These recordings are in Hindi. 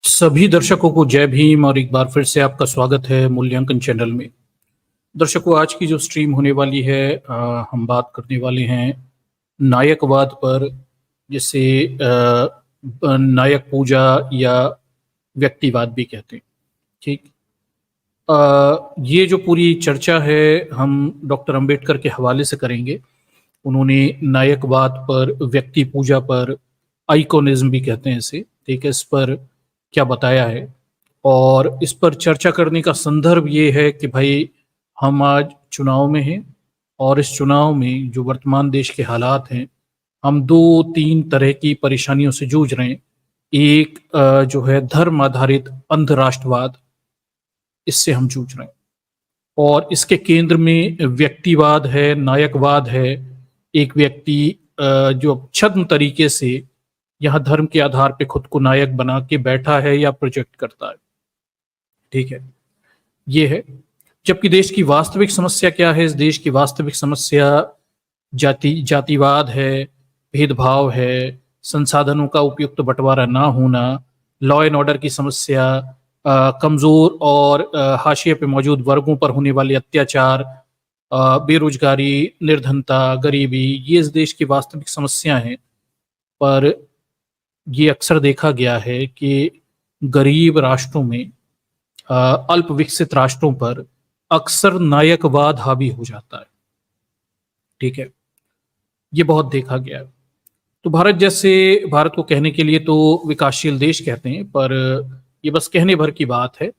सभी दर्शकों को जय भीम और एक बार फिर से आपका स्वागत है मूल्यांकन चैनल में। दर्शकों, आज की जो स्ट्रीम होने वाली है, हम बात करने वाले हैं नायकवाद पर, जिसे नायक पूजा या व्यक्तिवाद भी कहते हैं। ठीक। ये जो पूरी चर्चा है हम डॉक्टर अंबेडकर के हवाले से करेंगे। उन्होंने नायकवाद पर, व्यक्ति पूजा पर, आइकोनिज्म भी कहते हैं इसे, ठीक है, इस पर क्या बताया है। और इस पर चर्चा करने का संदर्भ ये है कि भाई हम आज चुनाव में हैं, और इस चुनाव में जो वर्तमान देश के हालात हैं, हम दो तीन तरह की परेशानियों से जूझ रहे हैं। एक जो है धर्म आधारित अंधराष्ट्रवाद, इससे हम जूझ रहे हैं, और इसके केंद्र में व्यक्तिवाद है, नायकवाद है। एक व्यक्ति जो छद्म तरीके से यहाँ धर्म के आधार पे खुद को नायक बना के बैठा है या प्रोजेक्ट करता है। ठीक है, ये है। जबकि देश की वास्तविक समस्या क्या है? इस देश की वास्तविक समस्या जातिवाद है, भेदभाव है, संसाधनों का उपयुक्त बंटवारा ना होना, लॉ एंड ऑर्डर की समस्या, कमजोर और हाशिए पे मौजूद वर्गों पर होने वाले अत्याचार, बेरोजगारी, निर्धनता, गरीबी, ये इस देश की वास्तविक समस्या हैं। पर ये अक्सर देखा गया है कि गरीब राष्ट्रों में, अल्प विकसित राष्ट्रों पर अक्सर नायकवाद हावी हो जाता है। ठीक है, ये बहुत देखा गया है। तो भारत को कहने के लिए तो विकासशील देश कहते हैं, पर ये बस कहने भर की बात है।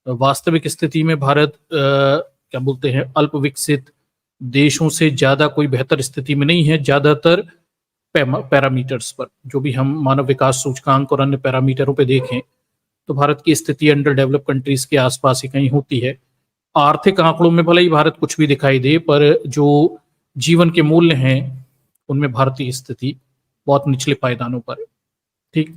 वास्तविक स्थिति में भारत क्या बोलते हैं, अल्प विकसित देशों से ज्यादा कोई बेहतर स्थिति में नहीं है। ज्यादातर पैरामीटर्स पर, जो भी हम मानव विकास सूचकांक और अन्य पैरामीटरों पे देखें, तो भारत की स्थिति अंडर डेवलप कंट्रीज के आसपास ही कहीं होती है। आर्थिक आंकड़ों में भले ही भारत कुछ भी दिखाई दे, पर जो जीवन के मूल्य हैं उनमें भारतीय स्थिति बहुत निचले पायदानों पर है। ठीक।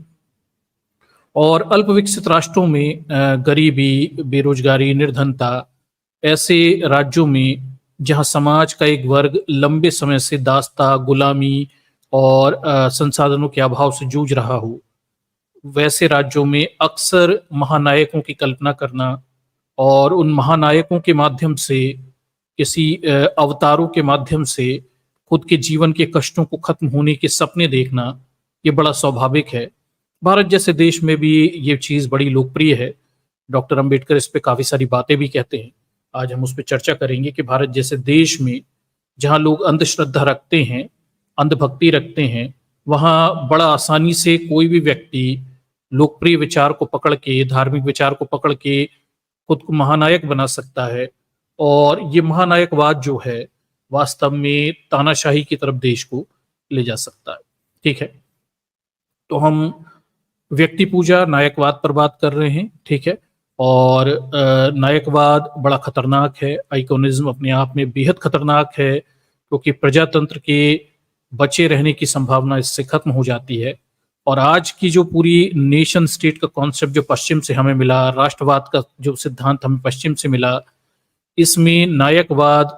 और अल्प विकसित राष्ट्रों में गरीबी, बेरोजगारी, निर्धनता, ऐसे राज्यों में जहां समाज का एक वर्ग लंबे समय से दासता, गुलामी और संसाधनों के अभाव से जूझ रहा हो, वैसे राज्यों में अक्सर महानायकों की कल्पना करना और उन महानायकों के माध्यम से, किसी अवतारों के माध्यम से खुद के जीवन के कष्टों को खत्म होने के सपने देखना, ये बड़ा स्वाभाविक है। भारत जैसे देश में भी ये चीज बड़ी लोकप्रिय है। डॉक्टर अंबेडकर इस पे काफी सारी बातें भी कहते हैं। आज हम उस पर चर्चा करेंगे कि भारत जैसे देश में, जहां लोग अंधश्रद्धा रखते हैं, अंधभक्ति रखते हैं, वहां बड़ा आसानी से कोई भी व्यक्ति लोकप्रिय विचार को पकड़ के, धार्मिक विचार को पकड़ के खुद को महानायक बना सकता है। और ये महानायकवाद जो है, वास्तव में तानाशाही की तरफ देश को ले जा सकता है। ठीक है, तो हम व्यक्ति पूजा, नायकवाद पर बात कर रहे हैं। ठीक है, और नायकवाद बड़ा खतरनाक है। आइकोनिज्म अपने आप में बेहद खतरनाक है, क्योंकि प्रजातंत्र के बचे रहने की संभावना इससे खत्म हो जाती है। और आज की जो पूरी नेशन स्टेट का कॉन्सेप्ट जो पश्चिम से हमें मिला, राष्ट्रवाद का जो सिद्धांत हमें पश्चिम से मिला, इसमें नायकवाद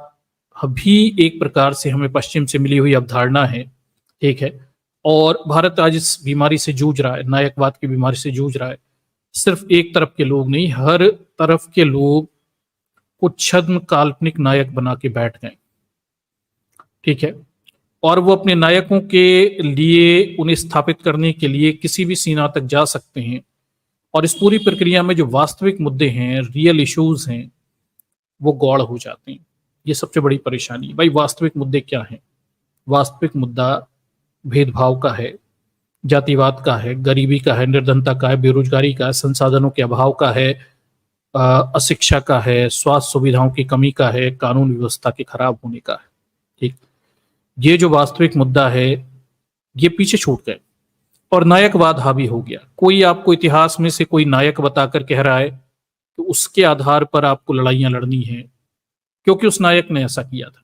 भी एक प्रकार से हमें पश्चिम से मिली हुई अवधारणा है। ठीक है, और भारत आज इस बीमारी से जूझ रहा है, नायकवाद की बीमारी से जूझ रहा है। सिर्फ एक तरफ के लोग नहीं, हर तरफ के लोग कुछ छद्म काल्पनिक नायक बना के बैठ गए। ठीक है, और वो अपने नायकों के लिए, उन्हें स्थापित करने के लिए किसी भी सीमा तक जा सकते हैं। और इस पूरी प्रक्रिया में जो वास्तविक मुद्दे हैं, रियल इश्यूज हैं, वो गौड़ हो जाते हैं। ये सबसे बड़ी परेशानी है। भाई, वास्तविक मुद्दे क्या हैं? वास्तविक मुद्दा भेदभाव का है, जातिवाद का है, गरीबी का है, निर्धनता का है, बेरोजगारी का है, संसाधनों के अभाव का है, अशिक्षा का है, स्वास्थ्य सुविधाओं की कमी का है, कानून व्यवस्था के खराब होने का है। ठीक, ये जो वास्तविक मुद्दा है, ये पीछे छूट गए और नायकवाद हावी हो गया। कोई आपको इतिहास में से कोई नायक बताकर कह रहा है तो उसके आधार पर आपको लड़ाइयां लड़नी है, क्योंकि उस नायक ने ऐसा किया था,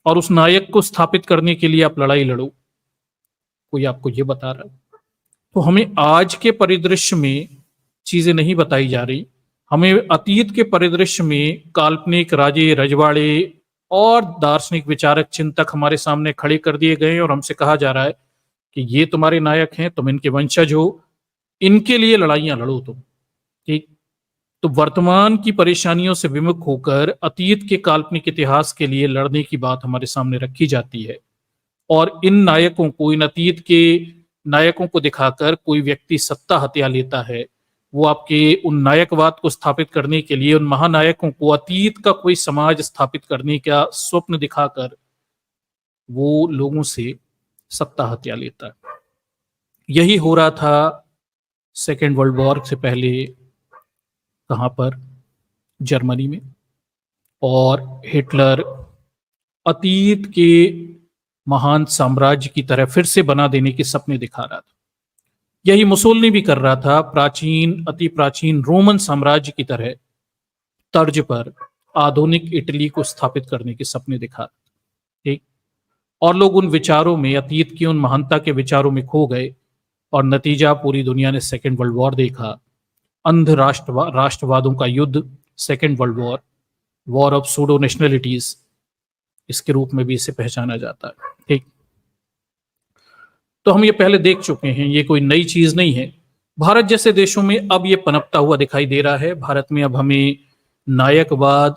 और उस नायक को स्थापित करने के लिए आप लड़ाई लड़ो। कोई आपको ये बता रहा है? तो हमें आज के परिदृश्य में चीजें नहीं बताई जा रही, हमें अतीत के परिदृश्य में काल्पनिक राजे, रजवाड़े और दार्शनिक विचारक, चिंतक हमारे सामने खड़े कर दिए गए और हमसे कहा जा रहा है कि ये तुम्हारे नायक हैं, तुम इनके वंशज हो, इनके लिए लड़ाइयां लड़ो तुम, ठीक। तो वर्तमान की परेशानियों से विमुख होकर अतीत के काल्पनिक इतिहास के लिए लड़ने की बात हमारे सामने रखी जाती है, और इन नायकों को, इन अतीत के नायकों को दिखाकर कोई व्यक्ति सत्ता हत्या लेता है। वो आपके उन नायकवाद को स्थापित करने के लिए, उन महानायकों को अतीत का कोई समाज स्थापित करने का स्वप्न दिखाकर वो लोगों से सत्ता हत्या लेता है। यही हो रहा था सेकेंड वर्ल्ड वॉर से पहले, कहां पर, जर्मनी में। और हिटलर अतीत के महान साम्राज्य की तरह फिर से बना देने के सपने दिखा रहा था। यही मुसोलिनी भी कर रहा था, प्राचीन, अति प्राचीन रोमन साम्राज्य की तरह तर्ज पर आधुनिक इटली को स्थापित करने के सपने दिखा रहा था, ठीक। और लोग उन विचारों में, अतीत की उन महानता के विचारों में खो गए, और नतीजा पूरी दुनिया ने सेकेंड वर्ल्ड वॉर देखा। अंध राष्ट्रवादों का युद्ध, second world war, war of pseudo nationalities, इसके रूप में भी इसे पहचाना जाता है, ठीक। तो हम ये पहले देख चुके हैं, ये कोई नई चीज नहीं है। भारत जैसे देशों में अब ये पनपता हुआ दिखाई दे रहा है। भारत में अब हमें नायकवाद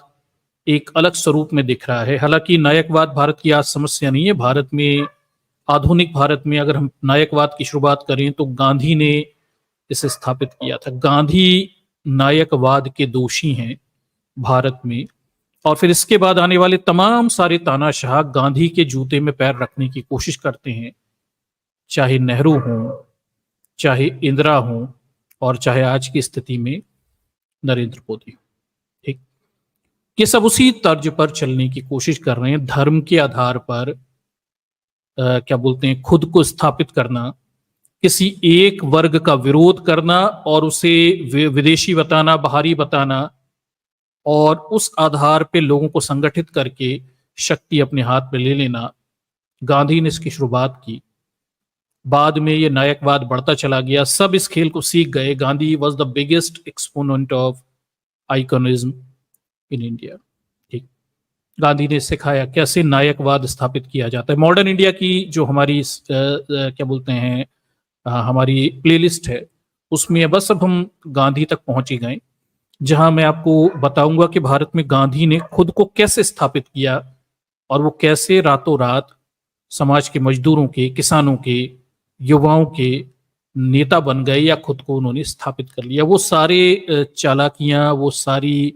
एक अलग स्वरूप में दिख रहा है। हालांकि नायकवाद भारत की आज समस्या नहीं है। भारत में, आधुनिक भारत में अगर हम नायकवाद की शुरुआत करें तो गांधी ने इसे स्थापित किया था। गांधी नायकवाद के दोषी हैं भारत में, और फिर इसके बाद आने वाले तमाम सारे तानाशाह गांधी के जूते में पैर रखने की कोशिश करते हैं, चाहे नेहरू हों, चाहे इंदिरा हों, और चाहे आज की स्थिति में नरेंद्र मोदी हो, ठीक। ये सब उसी तर्ज पर चलने की कोशिश कर रहे हैं, धर्म के आधार पर क्या बोलते हैं, खुद को स्थापित करना, किसी एक वर्ग का विरोध करना और उसे विदेशी बताना, बाहरी बताना, और उस आधार पे लोगों को संगठित करके शक्ति अपने हाथ में ले लेना। गांधी ने इसकी शुरुआत की, बाद में ये नायकवाद बढ़ता चला गया, सब इस खेल को सीख गए। Gandhi was the biggest exponent of iconism in India, ठीक। गांधी ने सिखाया कैसे नायकवाद स्थापित किया जाता है। मॉडर्न इंडिया की जो हमारी क्या बोलते हैं, हमारी प्लेलिस्ट है, उसमें बस अब हम गांधी तक पहुंच ही गए, जहां मैं आपको बताऊंगा कि भारत में गांधी ने खुद को कैसे स्थापित किया, और वो कैसे रातों रात समाज के मजदूरों के, किसानों के, युवाओं के नेता बन गए, या खुद को उन्होंने स्थापित कर लिया। वो सारे चालाकियां, वो सारी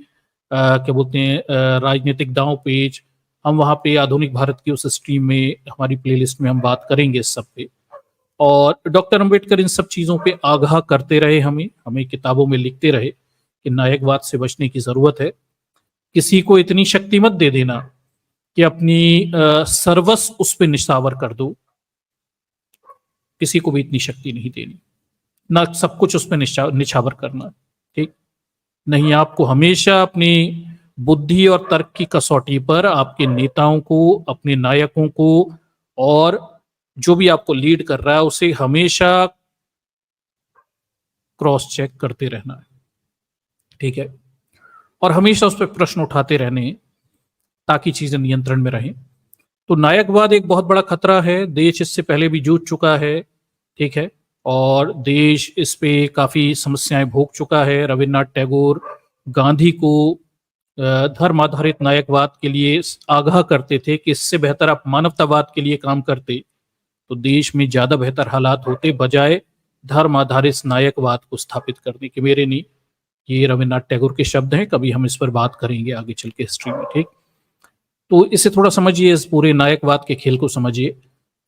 क्या बोलते हैं, राजनीतिक दांव पेच, हम वहां पे आधुनिक भारत की उस स्ट्रीम में, हमारी प्लेलिस्ट में हम बात करेंगे इस सब पे। और डॉक्टर अंबेडकर इन सब चीजों पे आगाह करते रहे, हमें किताबों में लिखते रहे कि नायकवाद से बचने की जरूरत है। किसी को इतनी शक्ति मत दे देना कि अपनी सर्वस्व उस पर निछावर कर दो। किसी को भी इतनी शक्ति नहीं देनी, ना सब कुछ उस पर निछावर करना, ठीक। नहीं, आपको हमेशा अपनी बुद्धि और तर्क की कसौटी पर आपके नेताओं को, अपने नायकों को, और जो भी आपको लीड कर रहा है उसे हमेशा क्रॉस चेक करते रहना है, ठीक है। और हमेशा उस पर प्रश्न उठाते रहने, ताकि चीजें नियंत्रण में रहें। तो नायकवाद एक बहुत बड़ा खतरा है। देश इससे पहले भी जूझ चुका है, ठीक है, और देश इस पे काफी समस्याएं भोग चुका है। रविन्द्रनाथ टैगोर गांधी को धर्म आधारित नायकवाद के लिए आगाह करते थे कि इससे बेहतर आप मानवतावाद के लिए काम करते तो देश में ज्यादा बेहतर हालात होते, बजाय धर्म आधारित नायकवाद को स्थापित करने के। मेरे नहीं, ये रविन्द्रनाथ टैगोर के शब्द हैं। कभी हम इस पर बात करेंगे आगे चल के हिस्ट्री में, ठीक। तो इसे थोड़ा समझिए, इस पूरे नायकवाद के खेल को समझिए।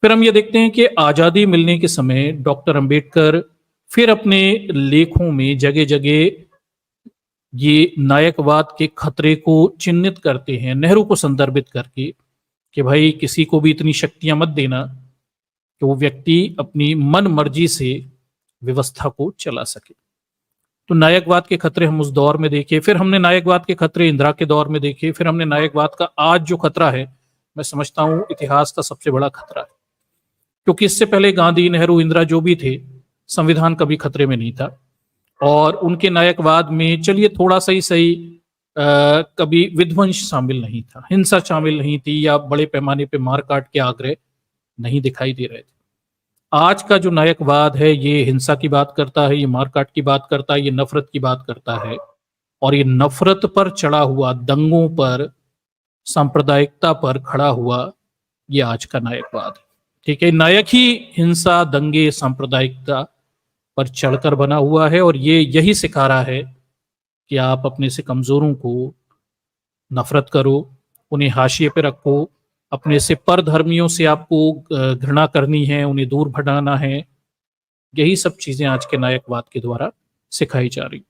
फिर हम ये देखते हैं कि आजादी मिलने के समय डॉक्टर अंबेडकर फिर अपने लेखों में जगह जगह ये नायकवाद के खतरे को चिन्हित करते हैं, नेहरू को संदर्भित करके, कि भाई किसी को भी इतनी शक्तियां मत देना कि वो व्यक्ति अपनी मन मर्जी से व्यवस्था को चला सके। तो नायकवाद के खतरे हम उस दौर में देखे, फिर हमने नायकवाद के खतरे इंदिरा के दौर में देखे, फिर हमने नायकवाद का आज जो खतरा है, मैं समझता हूं इतिहास का सबसे बड़ा खतरा है। क्योंकि इससे पहले गांधी, नेहरू, इंदिरा जो भी थे, संविधान कभी खतरे में नहीं था, और उनके नायकवाद में चलिए थोड़ा सा ही सही, कभी विध्वंस शामिल नहीं था, हिंसा शामिल नहीं थी, या बड़े पैमाने पे मार काट के आग्रह नहीं दिखाई दे रहे थे। आज का जो नायकवाद है ये हिंसा की बात करता है, ये मारकाट की बात करता है, ये नफरत की बात करता है, और ये नफरत पर चढ़ा हुआ, दंगों पर, सांप्रदायिकता पर खड़ा हुआ, ये आज का नायकवाद है। ठीक है, नायक ही हिंसा, दंगे, सांप्रदायिकता पर चढ़कर बना हुआ है, और ये यही सिखा रहा है कि आप अपने से कमजोरों को नफरत करो, उन्हें हाशिए पे रखो, अपने से परधर्मियों से आपको घृणा करनी है, उन्हें दूर भगाना है। यही सब चीजें आज के नायकवाद के द्वारा सिखाई जा रही।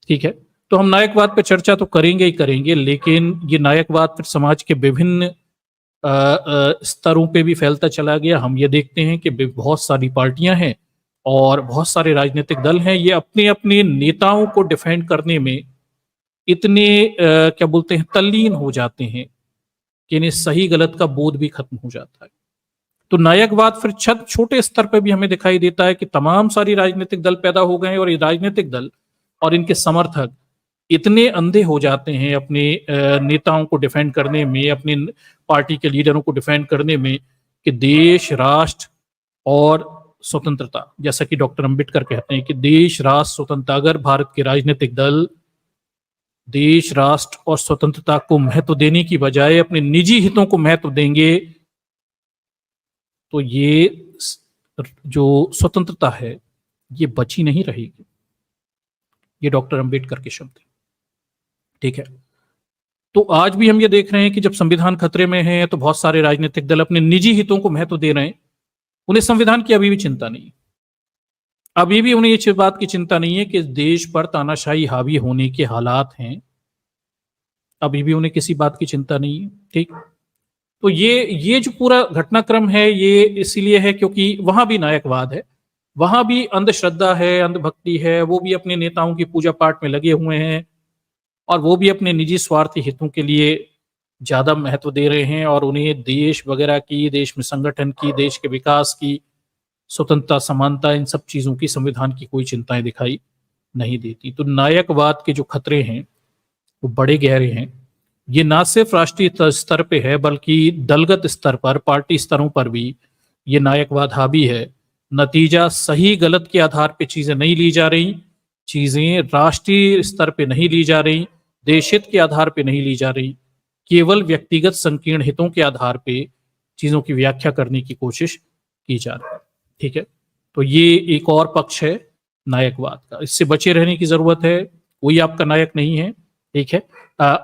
ठीक है, तो हम नायकवाद पे चर्चा तो करेंगे ही करेंगे, लेकिन ये नायकवाद फिर समाज के विभिन्न स्तरों पे भी फैलता चला गया। हम ये देखते हैं कि बहुत सारी पार्टियां हैं और बहुत सारे राजनीतिक दल हैं, ये अपने अपने नेताओं को डिफेंड करने में इतने क्या बोलते हैं, तल्लीन हो जाते हैं कि इन्हें सही गलत का बोध भी खत्म हो जाता है। तो नायकवाद फिर छत छोटे स्तर पर भी हमें दिखाई देता है कि तमाम सारी राजनीतिक दल पैदा हो गए हैं, और ये राजनीतिक दल और इनके समर्थक इतने अंधे हो जाते हैं अपने नेताओं को डिफेंड करने में, अपने पार्टी के लीडरों को डिफेंड करने में, कि देश, राष्ट्र और स्वतंत्रता, जैसा कि डॉक्टर अंबेडकर कहते हैं कि देश, राष्ट्र, स्वतंत्रता, अगर भारत के राजनीतिक दल देश, राष्ट्र और स्वतंत्रता को महत्व देने की बजाय अपने निजी हितों को महत्व देंगे, तो ये जो स्वतंत्रता है ये बची नहीं रहेगी। ये डॉक्टर अंबेडकर के शब्द हैं। ठीक है, तो आज भी हम ये देख रहे हैं कि जब संविधान खतरे में है तो बहुत सारे राजनीतिक दल अपने निजी हितों को महत्व दे रहे हैं। उन्हें संविधान की अभी भी चिंता नहीं। अभी भी उन्हें इस बात की चिंता नहीं है कि देश पर तानाशाही हावी होने के हालात हैं। अभी भी उन्हें किसी बात की चिंता नहीं है। ठीक, तो ये जो पूरा घटनाक्रम है ये इसीलिए है क्योंकि वहां भी नायकवाद है, वहां भी अंधश्रद्धा है, अंधभक्ति है, वो भी अपने नेताओं की पूजा पाठ में लगे हुए हैं, और वो भी अपने निजी स्वार्थी हितों के लिए ज्यादा महत्व दे रहे हैं, और उन्हें देश वगैरह की, देश में संगठन की, देश के विकास की, स्वतंत्रता, समानता, इन सब चीजों की, संविधान की कोई चिंताएं दिखाई नहीं देती। तो नायकवाद के जो खतरे हैं वो बड़े गहरे हैं। ये ना सिर्फ राष्ट्रीय स्तर पे है बल्कि दलगत स्तर पर, पार्टी स्तरों पर भी ये नायकवाद हावी है। नतीजा सही गलत के आधार पे चीजें नहीं ली जा रही, चीजें राष्ट्रीय स्तर पे नहीं ली जा रही, देश हित के आधार पे नहीं ली जा रही, केवल व्यक्तिगत संकीर्ण हितों के आधार पे चीजों की व्याख्या करने की कोशिश की जा रही है। ठीक है, तो ये एक और पक्ष है नायकवाद का, इससे बचे रहने की जरूरत है। कोई आपका नायक नहीं है। ठीक है,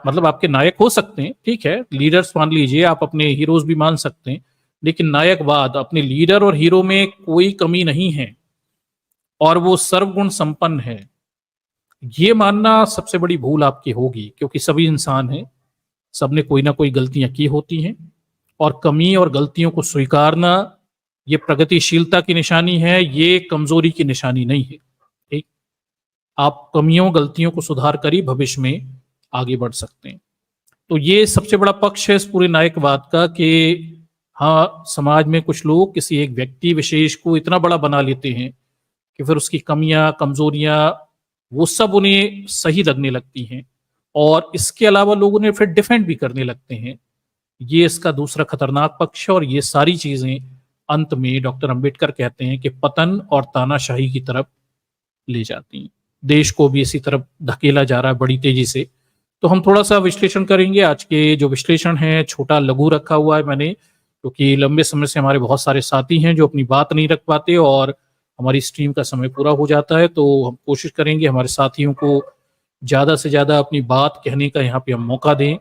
मतलब आपके नायक हो सकते हैं, ठीक है, लीडर्स मान लीजिए, आप अपने हीरोज भी मान सकते हैं, लेकिन नायकवाद अपने लीडर और हीरो में कोई कमी नहीं है और वो सर्वगुण संपन्न है, ये मानना सबसे बड़ी भूल आपकी होगी, क्योंकि सभी इंसान हैं, सबने कोई ना कोई गलतियां की होती हैं, और कमी और गलतियों को स्वीकारना ये प्रगतिशीलता की निशानी है, ये कमजोरी की निशानी नहीं है। ठीक, आप कमियों, गलतियों को सुधार कर ही भविष्य में आगे बढ़ सकते हैं। तो ये सबसे बड़ा पक्ष है इस पूरे नायकवाद का कि हाँ, समाज में कुछ लोग किसी एक व्यक्ति विशेष को इतना बड़ा बना लेते हैं कि फिर उसकी कमियां, कमजोरियां, वो सब उन्हें सही लगने लगती हैं, और इसके अलावा लोग उन्हें फिर डिफेंड भी करने लगते हैं। ये इसका दूसरा खतरनाक पक्ष है, और ये सारी चीजें अंत में डॉक्टर अंबेडकर कहते हैं कि पतन और तानाशाही की तरफ ले जाती हैं। देश को भी इसी तरफ धकेला जा रहा है बड़ी तेजी से। तो हम थोड़ा सा विश्लेषण करेंगे। आज के जो विश्लेषण है छोटा लघु रखा हुआ है मैंने, क्योंकि लंबे समय से हमारे बहुत सारे साथी हैं जो अपनी बात नहीं रख पाते और हमारी स्ट्रीम का समय पूरा हो जाता है, तो हम कोशिश करेंगे हमारे साथियों को ज़्यादा से ज़्यादा अपनी बात कहने का यहाँ पे हम मौका दें,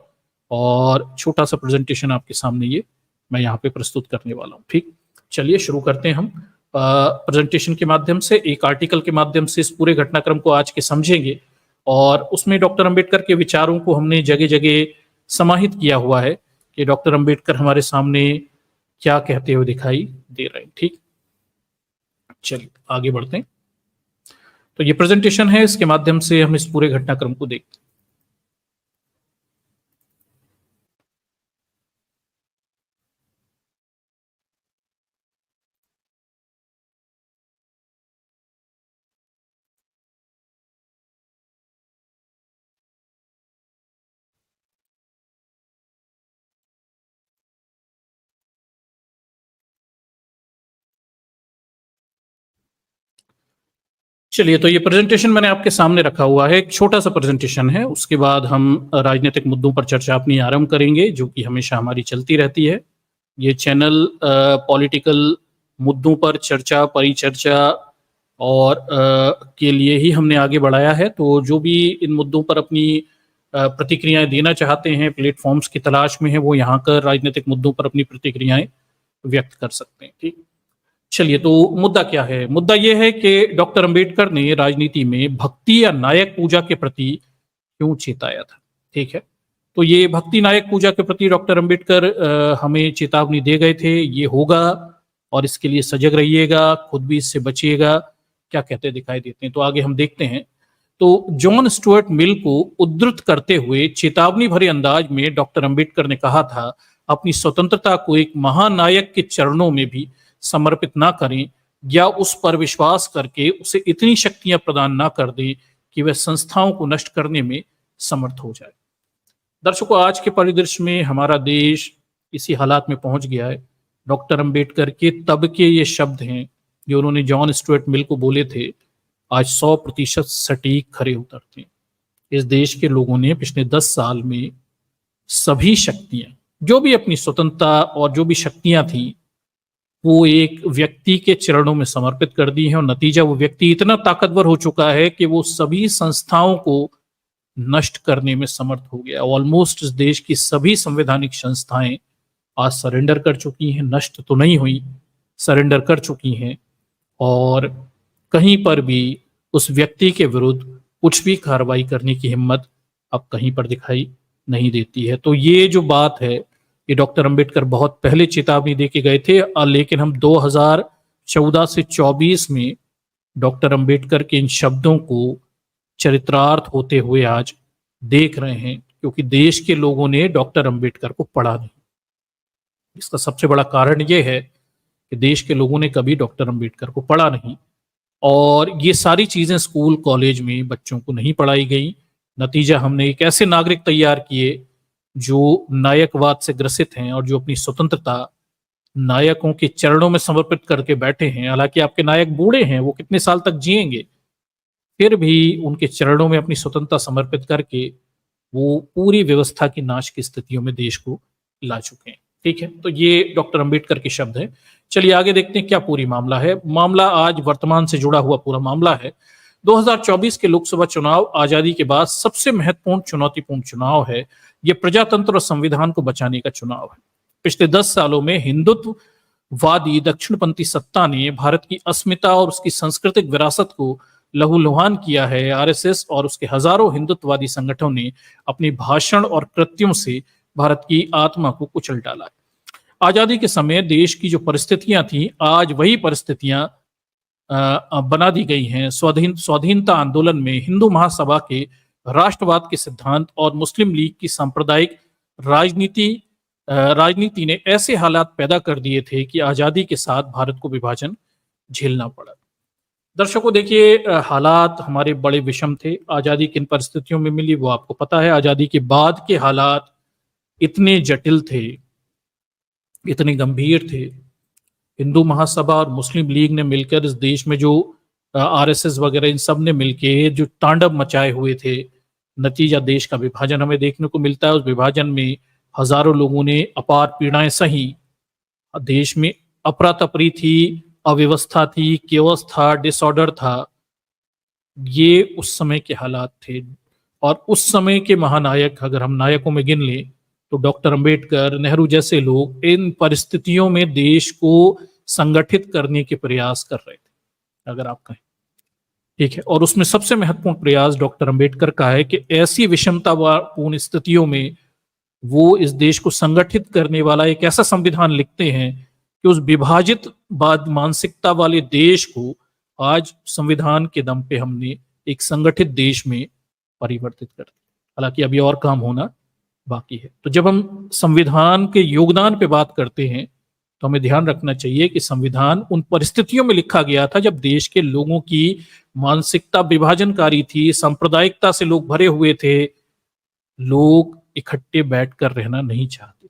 और छोटा सा प्रेजेंटेशन आपके सामने ये मैं यहाँ पे प्रस्तुत करने वाला हूँ। ठीक, चलिए शुरू करते हैं हम प्रेजेंटेशन के माध्यम से, एक आर्टिकल के माध्यम से इस पूरे घटनाक्रम को आज के समझेंगे, और उसमें डॉक्टर अंबेडकर के विचारों को हमने जगह जगह समाहित किया हुआ है कि डॉक्टर अंबेडकर हमारे सामने क्या कहते हुए दिखाई दे रहे हैं। ठीक, चलिए आगे बढ़ते हैं। तो ये प्रेजेंटेशन है, इसके माध्यम से हम इस पूरे घटनाक्रम को देखते हैं। चलिए, तो ये प्रेजेंटेशन मैंने आपके सामने रखा हुआ है, एक छोटा सा प्रेजेंटेशन है। उसके बाद हम राजनीतिक मुद्दों पर चर्चा अपनी आरंभ करेंगे, जो कि हमेशा हमारी चलती रहती है। ये चैनल पॉलिटिकल मुद्दों पर चर्चा, परिचर्चा और के लिए ही हमने आगे बढ़ाया है। तो जो भी इन मुद्दों पर अपनी प्रतिक्रियाएं देना चाहते हैं, प्लेटफॉर्म्स की तलाश में है, वो यहाँ कर राजनीतिक मुद्दों पर अपनी प्रतिक्रियाएं व्यक्त कर सकते हैं। ठीक, चलिए, तो मुद्दा क्या है? मुद्दा यह है कि डॉक्टर अंबेडकर ने राजनीति में भक्ति या नायक पूजा के प्रति क्यों चेताया था। ठीक है, तो ये भक्ति नायक पूजा के प्रति डॉक्टर अंबेडकर हमें चेतावनी दे गए थे, ये होगा और इसके लिए सजग रहिएगा, खुद भी इससे बचिएगा। क्या कहते दिखाई देते हैं, तो आगे हम देखते हैं। तो जॉन स्टुअर्ट मिल को उद्धृत करते हुए चेतावनी भरे अंदाज में डॉक्टर अंबेडकर ने कहा था, अपनी स्वतंत्रता को एक महानायक के चरणों में भी समर्पित ना करें या उस पर विश्वास करके उसे इतनी शक्तियां प्रदान ना कर दे कि वह संस्थाओं को नष्ट करने में समर्थ हो जाए। दर्शकों, आज के परिदृश्य में हमारा देश इसी हालात में पहुंच गया है। डॉक्टर अंबेडकर के तब के ये शब्द हैं जो उन्होंने जॉन स्टुअर्ट मिल को बोले थे, आज 100% सटीक खरे उतरते हैं। इस देश के लोगों ने पिछले 10 साल में सभी शक्तियां, जो भी अपनी स्वतंत्रता और जो भी शक्तियां थी, वो एक व्यक्ति के चरणों में समर्पित कर दी है। और नतीजा, वो व्यक्ति इतना ताकतवर हो चुका है कि वो सभी संस्थाओं को नष्ट करने में समर्थ हो गया। ऑलमोस्ट इस देश की सभी संवैधानिक संस्थाएं आज सरेंडर कर चुकी हैं, नष्ट तो नहीं हुई, सरेंडर कर चुकी हैं। और कहीं पर भी उस व्यक्ति के विरुद्ध कुछ भी कार्रवाई करने की हिम्मत अब कहीं पर दिखाई नहीं देती है। तो ये जो बात है, ये डॉक्टर अंबेडकर बहुत पहले चेतावनी दे के गए थे, लेकिन हम 2014 से 24 में डॉक्टर अंबेडकर के इन शब्दों को चरित्रार्थ होते हुए आज देख रहे हैं, क्योंकि देश के लोगों ने डॉक्टर अंबेडकर को पढ़ा नहीं। इसका सबसे बड़ा कारण यह है कि देश के लोगों ने कभी डॉक्टर अंबेडकर को पढ़ा नहीं, और ये सारी चीजें स्कूल कॉलेज में बच्चों को नहीं पढ़ाई गई। नतीजा, हमने एक ऐसे नागरिक तैयार किए जो नायकवाद से ग्रसित हैं और जो अपनी स्वतंत्रता नायकों के चरणों में समर्पित करके बैठे हैं। हालांकि आपके नायक बूढ़े हैं, वो कितने साल तक जिएंगे, फिर भी उनके चरणों में अपनी स्वतंत्रता समर्पित करके वो पूरी व्यवस्था की नाश की स्थितियों में देश को ला चुके हैं। ठीक है, तो ये डॉक्टर अंबेडकर के शब्द हैं। चलिए आगे देखते हैं क्या पूरी मामला है। मामला आज वर्तमान से जुड़ा हुआ पूरा मामला है। 2024 के लोकसभा चुनाव आजादी के बाद सबसे महत्वपूर्ण चुनौतीपूर्ण चुनाव है। ये प्रजातंत्र और संविधान को बचाने का चुनाव है। पिछले 10 सालों में हिंदुत्ववादी दक्षिणपंथी सत्ता ने भारत की अस्मिता और उसकी सांस्कृतिक विरासत को लहूलुहान किया है। आरएसएस और उसके हजारों हिंदुत्ववादी संगठनों ने अपने भाषण और कृत्यों से भारत की आत्मा को कुचल डाला है। आजादी के समय देश की जो परिस्थितियां थी, आज वही परिस्थितियां बना दी गई हैं। स्वाधीनता आंदोलन में हिंदू महासभा के राष्ट्रवाद के सिद्धांत और मुस्लिम लीग की सांप्रदायिक राजनीति ने ऐसे हालात पैदा कर दिए थे कि आजादी के साथ भारत को विभाजन झेलना पड़ा। दर्शकों, देखिए, हालात हमारे बड़े विषम थे। आजादी किन परिस्थितियों में मिली वो आपको पता है। आजादी के बाद के हालात इतने जटिल थे, इतने गंभीर थे। हिंदू महासभा और मुस्लिम लीग ने मिलकर इस देश में जो आरएसएस वगैरह, इन सब ने मिलकर जो तांडव मचाए हुए थे, नतीजा देश का विभाजन हमें देखने को मिलता है। उस विभाजन में हजारों लोगों ने अपार पीड़ाएं सही। देश में अफरा तफरी थी, अव्यवस्था थी, केओस था, डिसऑर्डर था। ये उस समय के हालात थे। और उस समय के महानायक, अगर हम नायकों में गिन लें, तो डॉक्टर अंबेडकर, नेहरू जैसे लोग इन परिस्थितियों में देश को संगठित करने के प्रयास कर रहे थे, अगर आप कहें। ठीक है, और उसमें सबसे महत्वपूर्ण प्रयास डॉक्टर अंबेडकर का है कि ऐसी विषमतापूर्ण स्थितियों में वो इस देश को संगठित करने वाला एक ऐसा संविधान लिखते हैं कि उस विभाजित बाद मानसिकता वाले देश को आज संविधान के दम पे हमने एक संगठित देश में परिवर्तित कर दिया। हालांकि अभी और काम होना बाकी है। तो जब हम संविधान के योगदान पे बात करते हैं, तो हमें ध्यान रखना चाहिए कि संविधान उन परिस्थितियों में लिखा गया था जब देश के लोगों की मानसिकता विभाजनकारी थी, सांप्रदायिकता से लोग भरे हुए थे, लोग इकट्ठे बैठकर रहना नहीं चाहते।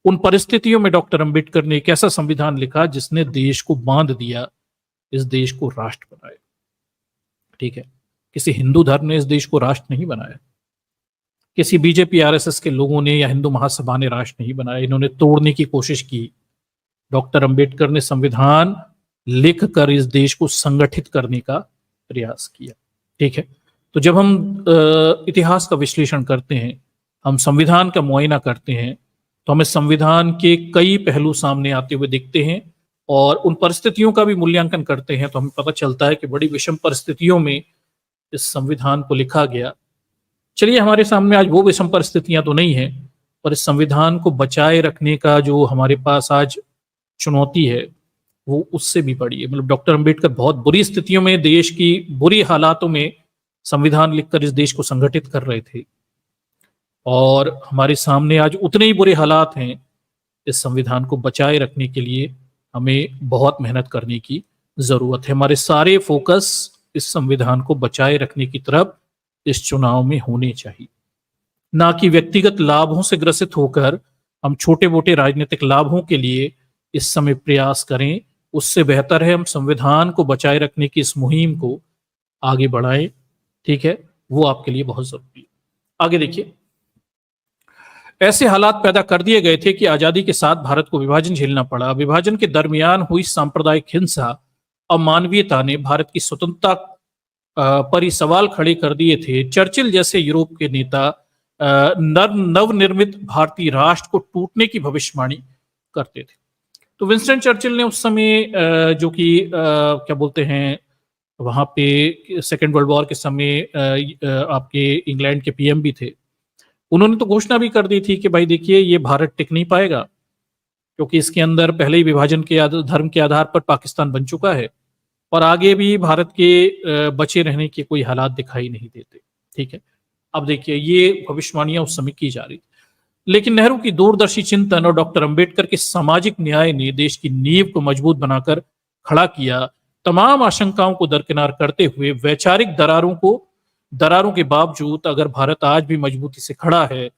उन परिस्थितियों में डॉक्टर अंबेडकर ने एक ऐसा संविधान लिखा जिसने देश को बांध दिया, इस देश को राष्ट्र बनाया। ठीक है, किसी हिंदू धर्म ने इस देश को राष्ट्र नहीं बनाया, किसी बीजेपी आरएसएस के लोगों ने या हिंदू महासभा ने राष्ट्र नहीं बनाया, इन्होंने तोड़ने की कोशिश की। डॉक्टर अंबेडकर ने संविधान लिख कर इस देश को संगठित करने का प्रयास किया। ठीक है, तो जब हम इतिहास का विश्लेषण करते हैं, हम संविधान का मुआयना करते हैं, तो हमें संविधान के कई पहलू सामने आते हुए दिखते हैं और उन परिस्थितियों का भी मूल्यांकन करते हैं, तो हमें पता चलता है कि बड़ी विषम परिस्थितियों में इस संविधान को लिखा गया। चलिए, हमारे सामने आज वो विषम परिस्थितियां तो नहीं है, पर इस संविधान को बचाए रखने का जो हमारे पास आज चुनौती है वो उससे भी बड़ी है। मतलब डॉक्टर अंबेडकर बहुत बुरी स्थितियों में, देश की बुरी हालातों में संविधान लिखकर इस देश को संगठित कर रहे थे, और हमारे सामने आज उतने ही बुरे हालात हैं। इस संविधान को बचाए रखने के लिए हमें बहुत मेहनत करने की जरूरत है। हमारे सारे फोकस इस संविधान को बचाए रखने की तरफ इस चुनाव में होने चाहिए, ना कि व्यक्तिगत लाभों से ग्रसित होकर हम छोटे मोटे राजनीतिक लाभों के लिए इस समय प्रयास करें। उससे बेहतर है हम संविधान को बचाए रखने की इस मुहिम को आगे बढ़ाएं। ठीक है, वो आपके लिए बहुत जरूरी है। आगे देखिए, ऐसे हालात पैदा कर दिए गए थे कि आजादी के साथ भारत को विभाजन झेलना पड़ा। विभाजन के दरमियान हुई सांप्रदायिक हिंसा, अमानवीयता ने भारत की स्वतंत्रता पर ही सवाल खड़े कर दिए थे। चर्चिल जैसे यूरोप के नेता नवनिर्मित भारतीय राष्ट्र को टूटने की भविष्यवाणी करते थे। तो विंस्टन चर्चिल ने उस समय जो कि क्या बोलते हैं, वहां पे सेकेंड वर्ल्ड वॉर के समय आपके इंग्लैंड के पीएम भी थे, उन्होंने तो घोषणा भी कर दी थी कि भाई देखिए, ये भारत टिक नहीं पाएगा, क्योंकि इसके अंदर पहले ही विभाजन के धर्म के आधार पर पाकिस्तान बन चुका है और आगे भी भारत के बचे रहने के कोई हालात दिखाई नहीं देते। ठीक है, अब देखिए, ये भविष्यवाणियां उस समय की जा रही थी, लेकिन नेहरू की दूरदर्शी चिंतन और डॉक्टर अंबेडकर के सामाजिक न्याय ने देश की नींव को मजबूत बनाकर खड़ा किया। तमाम आशंकाओं को दरकिनार करते हुए वैचारिक दरारों के बावजूद अगर भारत आज भी मजबूती से खड़ा है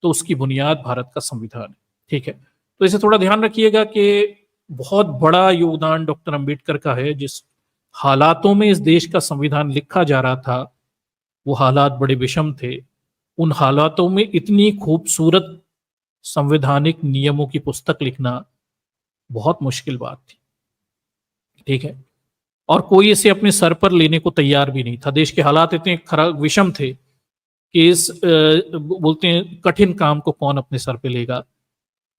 तो उसकी बुनियाद भारत का संविधान है। ठीक है, तो इसे थोड़ा ध्यान रखिएगा कि बहुत बड़ा योगदान डॉक्टर अंबेडकर का है। जिस हालातों में इस देश का संविधान लिखा जा रहा था, वो हालात बड़े विषम थे। उन हालातों में इतनी खूबसूरत संवैधानिक नियमों की पुस्तक लिखना बहुत मुश्किल बात थी। ठीक है, और कोई इसे अपने सर पर लेने को तैयार भी नहीं था। देश के हालात इतने खराब विषम थे कि इस बोलते हैं कठिन काम को कौन अपने सर पे लेगा।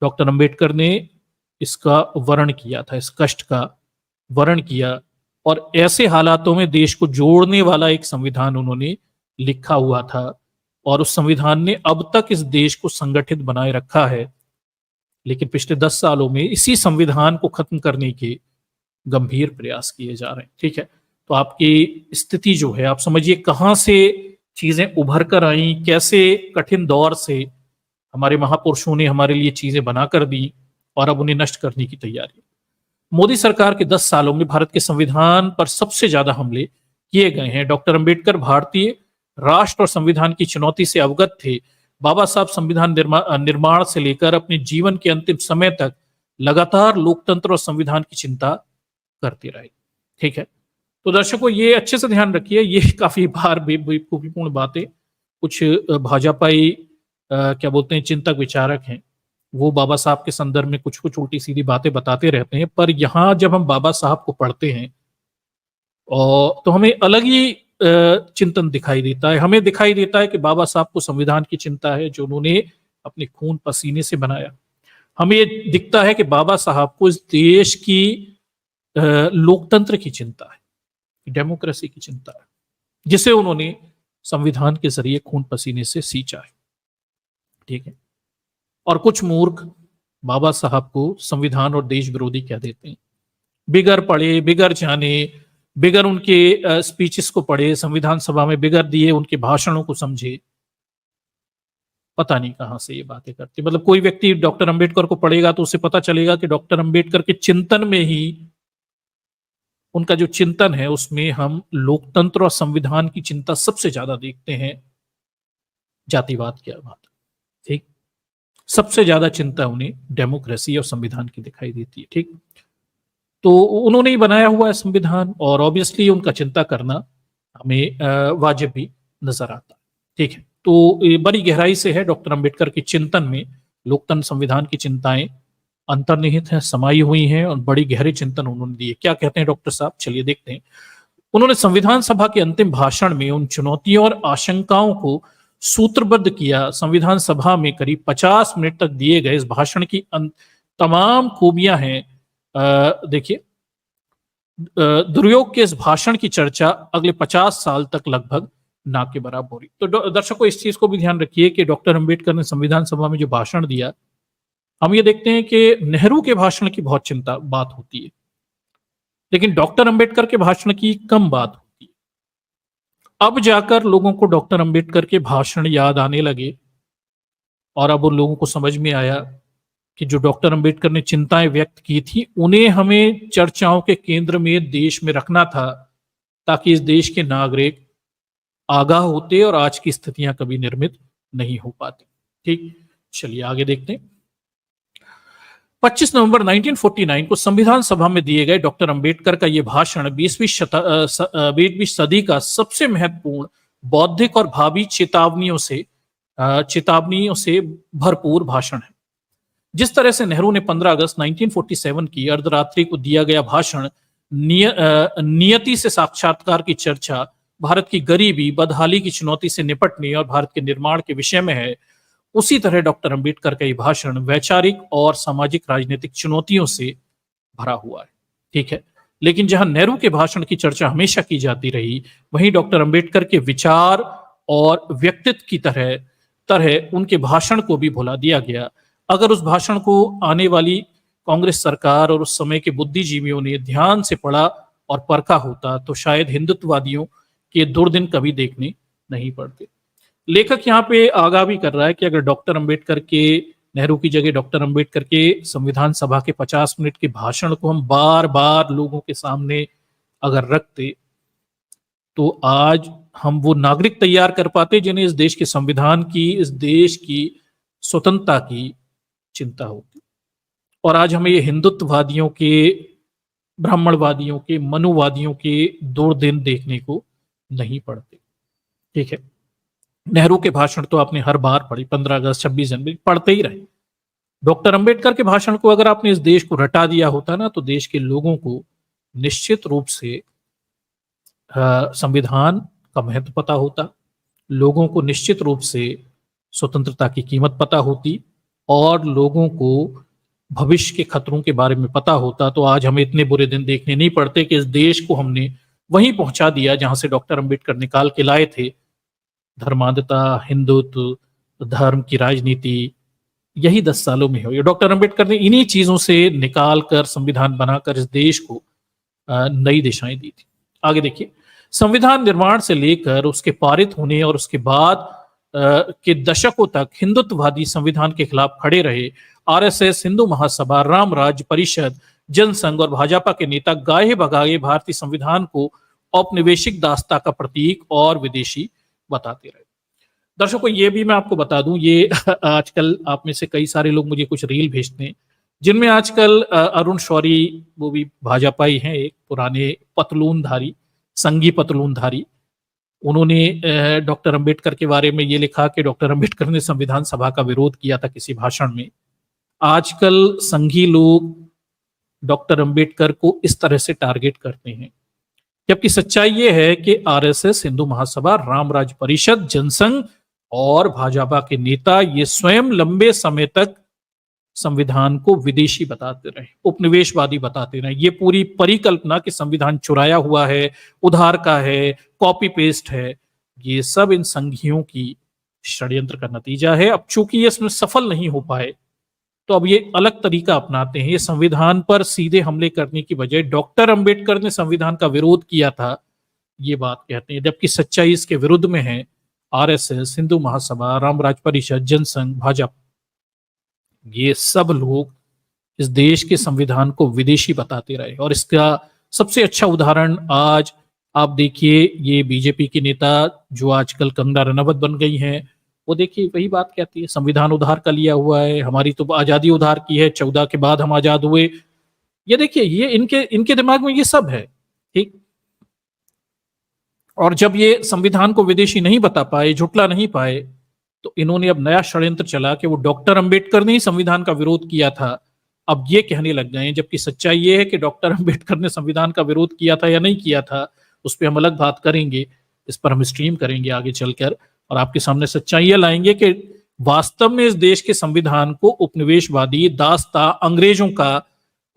डॉक्टर अंबेडकर ने इसका वर्ण किया था, इस कष्ट का वर्ण किया, और ऐसे हालातों में देश को जोड़ने वाला एक संविधान उन्होंने लिखा हुआ था, और उस संविधान ने अब तक इस देश को संगठित बनाए रखा है। लेकिन पिछले 10 सालों में इसी संविधान को खत्म करने के गंभीर प्रयास किए जा रहे हैं। ठीक है, तो आपकी स्थिति जो है, आप समझिए कहां से चीजें उभर कर आई, कैसे कठिन दौर से हमारे महापुरुषों ने हमारे लिए चीजें बनाकर दी और अब उन्हें नष्ट करने की तैयारी। मोदी सरकार के 10 सालों में भारत के संविधान पर सबसे ज्यादा हमले किए गए हैं। डॉक्टर अंबेडकर भारतीय राष्ट्र और संविधान की चुनौती से अवगत थे। बाबा साहब संविधान निर्माण से लेकर अपने जीवन के अंतिम समय तक लगातार लोकतंत्र और संविधान की चिंता करते रहे। ठीक है, तो दर्शकों, ये अच्छे से ध्यान रखिए, ये काफी बार बेवकूफीपूर्ण बातें कुछ भाजपाई क्या बोलते हैं चिंतक विचारक हैं, वो बाबा साहब के संदर्भ में कुछ कुछ उल्टी सीधी बातें बताते रहते हैं। पर यहाँ जब हम बाबा साहब को पढ़ते हैं और तो हमें अलग ही चिंतन दिखाई देता है। हमें दिखाई देता है कि बाबा साहब को संविधान की चिंता है जो उन्होंने अपने खून पसीने से बनाया। हमें ये दिखता है कि बाबा साहब को इस देश की लोकतंत्र की चिंता है, डेमोक्रेसी की चिंता है, जिसे उन्होंने संविधान के जरिए खून पसीने से सींचा है। ठीक है, और कुछ मूर्ख बाबा साहब को संविधान और देश विरोधी कह देते हैं। बिगर पढ़े, बिगर जाने, बिगर उनके स्पीचेस को पढ़े, संविधान सभा में बिगर दिए उनके भाषणों को समझे, पता नहीं कहां से ये बातें करते। मतलब कोई व्यक्ति डॉक्टर अंबेडकर को पढ़ेगा तो उसे पता चलेगा कि डॉक्टर अंबेडकर के चिंतन में ही, उनका जो चिंतन है उसमें हम लोकतंत्र और संविधान की चिंता सबसे ज्यादा देखते हैं, जातिवाद की बात। ठीक, सबसे ज्यादा चिंता उन्हें डेमोक्रेसी और संविधान की दिखाई देती है। ठीक, तो उन्होंने ही बनाया हुआ है संविधान, और ऑब्वियसली उनका चिंता करना हमें वाजिब भी नजर आता है। ठीक है, तो ये बड़ी गहराई से है डॉक्टर अंबेडकर के चिंतन में लोकतंत्र संविधान की चिंताएं अंतर्निहित हैं, समाई हुई हैं और बड़ी गहरे चिंतन उन्होंने दिए। क्या कहते हैं डॉक्टर साहब, चलिए देखते हैं। उन्होंने संविधान सभा के अंतिम भाषण में उन चुनौतियों और आशंकाओं को सूत्रबद्ध किया। संविधान सभा में करीब 50 मिनट तक दिए गए इस भाषण की तमाम खूबियां हैं। देखिए, दुर्योग के इस भाषण की चर्चा अगले 50 साल तक लगभग ना के बराबर हो रही। तो दर्शकों, इस चीज को भी ध्यान रखिए कि डॉक्टर अंबेडकर ने संविधान सभा में जो भाषण दिया, हम ये देखते हैं कि नेहरू के भाषण की बहुत चिंता बात होती है, लेकिन डॉक्टर अंबेडकर के भाषण की कम बात होती है। अब जाकर लोगों को डॉक्टर अंबेडकर के भाषण याद आने लगे और अब उन लोगों को समझ में आया कि जो डॉक्टर अंबेडकर ने चिंताएं व्यक्त की थी, उन्हें हमें चर्चाओं के केंद्र में देश में रखना था, ताकि इस देश के नागरिक आगाह होते और आज की स्थितियां कभी निर्मित नहीं हो पाती। ठीक, चलिए आगे देखते हैं। 25 नवंबर 1949 को संविधान सभा में दिए गए डॉक्टर अंबेडकर का यह भाषण 20वीं सदी का सबसे महत्वपूर्ण बौद्धिक और भावी चेतावनियों से भरपूर भाषण है। जिस तरह से नेहरू ने 15 अगस्त 1947 की अर्धरात्रि को दिया गया भाषण नियति से साक्षात्कार की चर्चा, भारत की गरीबी, बदहाली की चुनौती से निपटने और भारत के निर्माण के विषय में है, उसी तरह डॉक्टर अंबेडकर का यह भाषण वैचारिक और सामाजिक राजनीतिक चुनौतियों से भरा हुआ है। ठीक है, लेकिन जहां नेहरू के भाषण की चर्चा हमेशा की जाती रही, वहीं डॉक्टर अंबेडकर के विचार और व्यक्तित्व की तरह उनके भाषण को भी भुला दिया गया। अगर उस भाषण को आने वाली कांग्रेस सरकार और उस समय के बुद्धिजीवियों ने ध्यान से पढ़ा और परखा होता, तो शायद हिंदुत्ववादियों के दुर्दिन कभी देखने नहीं पड़ते। लेखक यहाँ पे आगाह भी कर रहा है कि अगर डॉक्टर अंबेडकर के, नेहरू की जगह डॉक्टर अंबेडकर के संविधान सभा के 50 मिनट के भाषण को हम बार बार लोगों के सामने अगर रखते, तो आज हम वो नागरिक तैयार कर पाते जिन्हें इस देश के संविधान की, इस देश की स्वतंत्रता की चिंता होती। और आज हमें ये हिंदुत्ववादियों के, ब्राह्मणवादियों के, मनुवादियों के दुर्दिन देखने को नहीं पड़ते। ठीक है, नेहरू के भाषण तो आपने हर बार पढ़ी, 15 अगस्त, 26 जनवरी पढ़ते ही रहे। डॉक्टर अंबेडकर के भाषण को अगर आपने इस देश को रटा दिया होता ना, तो देश के लोगों को निश्चित रूप से संविधान का महत्व पता होता, लोगों को निश्चित रूप से स्वतंत्रता की कीमत पता होती और लोगों को भविष्य के खतरों के बारे में पता होता। तो आज हमें इतने बुरे दिन देखने नहीं पड़ते कि इस देश को हमने वहीं पहुंचा दिया जहां से डॉक्टर अंबेडकर निकाल के लाए थे। धर्मांधता, हिंदुत्व, धर्म की राजनीति, यही 10 सालों में हुई। डॉक्टर अंबेडकर ने इन्हीं चीजों से निकाल कर संविधान बनाकर इस देश को नई दिशाएं दी थी। आगे देखिए, संविधान निर्माण से लेकर उसके पारित होने और उसके बाद के दशकों तक हिंदुत्ववादी संविधान के खिलाफ खड़े रहे। आरएसएस, हिंदू महासभा, राम राज्य परिषद, जनसंघ और भाजपा के नेता गाहे भगाए भारतीय संविधान को औपनिवेशिक दासता का प्रतीक और विदेशी बताते रहे। दर्शकों, ये भी मैं आपको बता दूं, ये आजकल आप में से कई सारे लोग मुझे कुछ रील भेजते हैं जिनमें आजकल अरुण शौरी, वो भी भाजपा ही हैं, एक पुराने पतलूनधारी, संघी पतलूनधारी, उन्होंने डॉक्टर अंबेडकर के बारे में ये लिखा कि डॉक्टर अंबेडकर ने संविधान सभा का विरोध किया था किसी भाषण में। आजकल संघी लोग डॉक्टर अंबेडकर को इस तरह से टारगेट करते हैं, जबकि सच्चाई ये है कि आरएसएस, हिंदू महासभा, राम राज्य परिषद, जनसंघ और भाजपा के नेता ये स्वयं लंबे समय तक संविधान को विदेशी बताते रहे, उपनिवेशवादी बताते रहे। ये पूरी परिकल्पना कि संविधान चुराया हुआ है, उधार का है, कॉपी पेस्ट है, ये सब इन संघियों की षड्यंत्र का नतीजा है। अब चूंकि ये इसमें सफल नहीं हो पाए, तो अब ये अलग तरीका अपनाते हैं। ये संविधान पर सीधे हमले करने की बजाय डॉक्टर अंबेडकर ने संविधान का विरोध किया था, ये बात कहते हैं, जबकि सच्चाई इसके विरुद्ध में है। आरएसएस, हिंदू महासभा, राम राज्य परिषद, जनसंघ, भाजपा, ये सब लोग इस देश के संविधान को विदेशी बताते रहे। और इसका सबसे अच्छा उदाहरण आज आप देखिए, ये बीजेपी की नेता जो आजकल कंगना रनावत बन गई हैं, वो देखिए वही बात कहती है, संविधान उधार का लिया हुआ है, हमारी तो आजादी उधार की है, 14 के बाद हम आजाद हुए। ये देखिए, ये इनके दिमाग में ये सब है। ठीक, और जब ये संविधान को विदेशी नहीं बता पाए, झुटला नहीं पाए, तो इन्होंने अब नया षड्यंत्र चला कि वो डॉक्टर अंबेडकर ने ही संविधान का विरोध किया था। अब ये कहने लग गए हैं, जबकि सच्चाई ये है कि डॉक्टर अंबेडकर ने संविधान का विरोध किया था या नहीं किया था, उस पर हम अलग बात करेंगे। इस पर हम स्ट्रीम करेंगे आगे चलकर और आपके सामने सच्चाइयां लाएंगे कि वास्तव में इस देश के संविधान को उपनिवेशवादी दास्ता अंग्रेजों का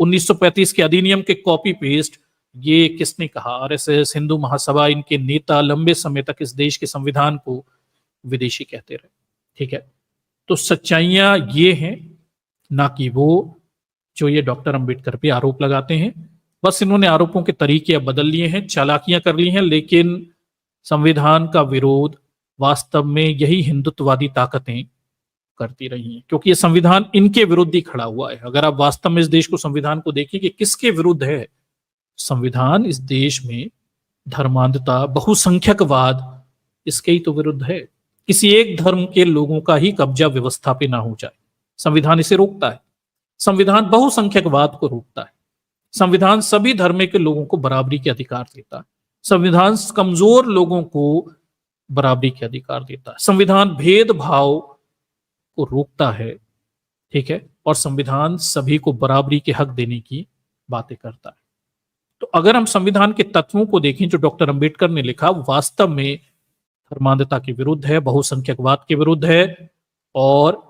1935 के अधिनियम के कॉपी पेस्ट ये किसने कहा? आरएसएस, हिंदू महासभा, इनके नेता लंबे समय तक इस देश के संविधान को विदेशी कहते रहे। ठीक है, तो सच्चाइयां ये हैं, ना कि वो जो ये डॉक्टर अंबेडकर पे आरोप लगाते हैं। बस इन्होंने आरोपों के तरीके अब बदल लिए हैं, चालाकियां कर ली हैं, लेकिन संविधान का विरोध वास्तव में यही हिंदुत्ववादी ताकतें करती रही हैं, क्योंकि ये संविधान इनके विरुद्ध ही खड़ा हुआ है। अगर आप वास्तव में इस देश को, संविधान को देखिए कि किसके विरुद्ध है, संविधान इस देश में धर्मांधता, बहुसंख्यकवाद, इसके ही तो विरुद्ध है। किसी एक धर्म के लोगों का ही कब्जा व्यवस्था पे ना हो जाए, संविधान इसे रोकता है। संविधान बहुसंख्यकवाद को रोकता है। संविधान सभी धर्म के लोगों को बराबरी के अधिकार देता है। संविधान कमजोर लोगों को बराबरी के अधिकार देता है। संविधान भेदभाव को रोकता है। ठीक है, और संविधान सभी को बराबरी के हक देने की बातें करता है। तो अगर हम संविधान के तत्वों को देखें जो डॉक्टर अंबेडकर ने लिखा, वास्तव में धर्मांधता के विरुद्ध है, बहुसंख्यकवाद के विरुद्ध है और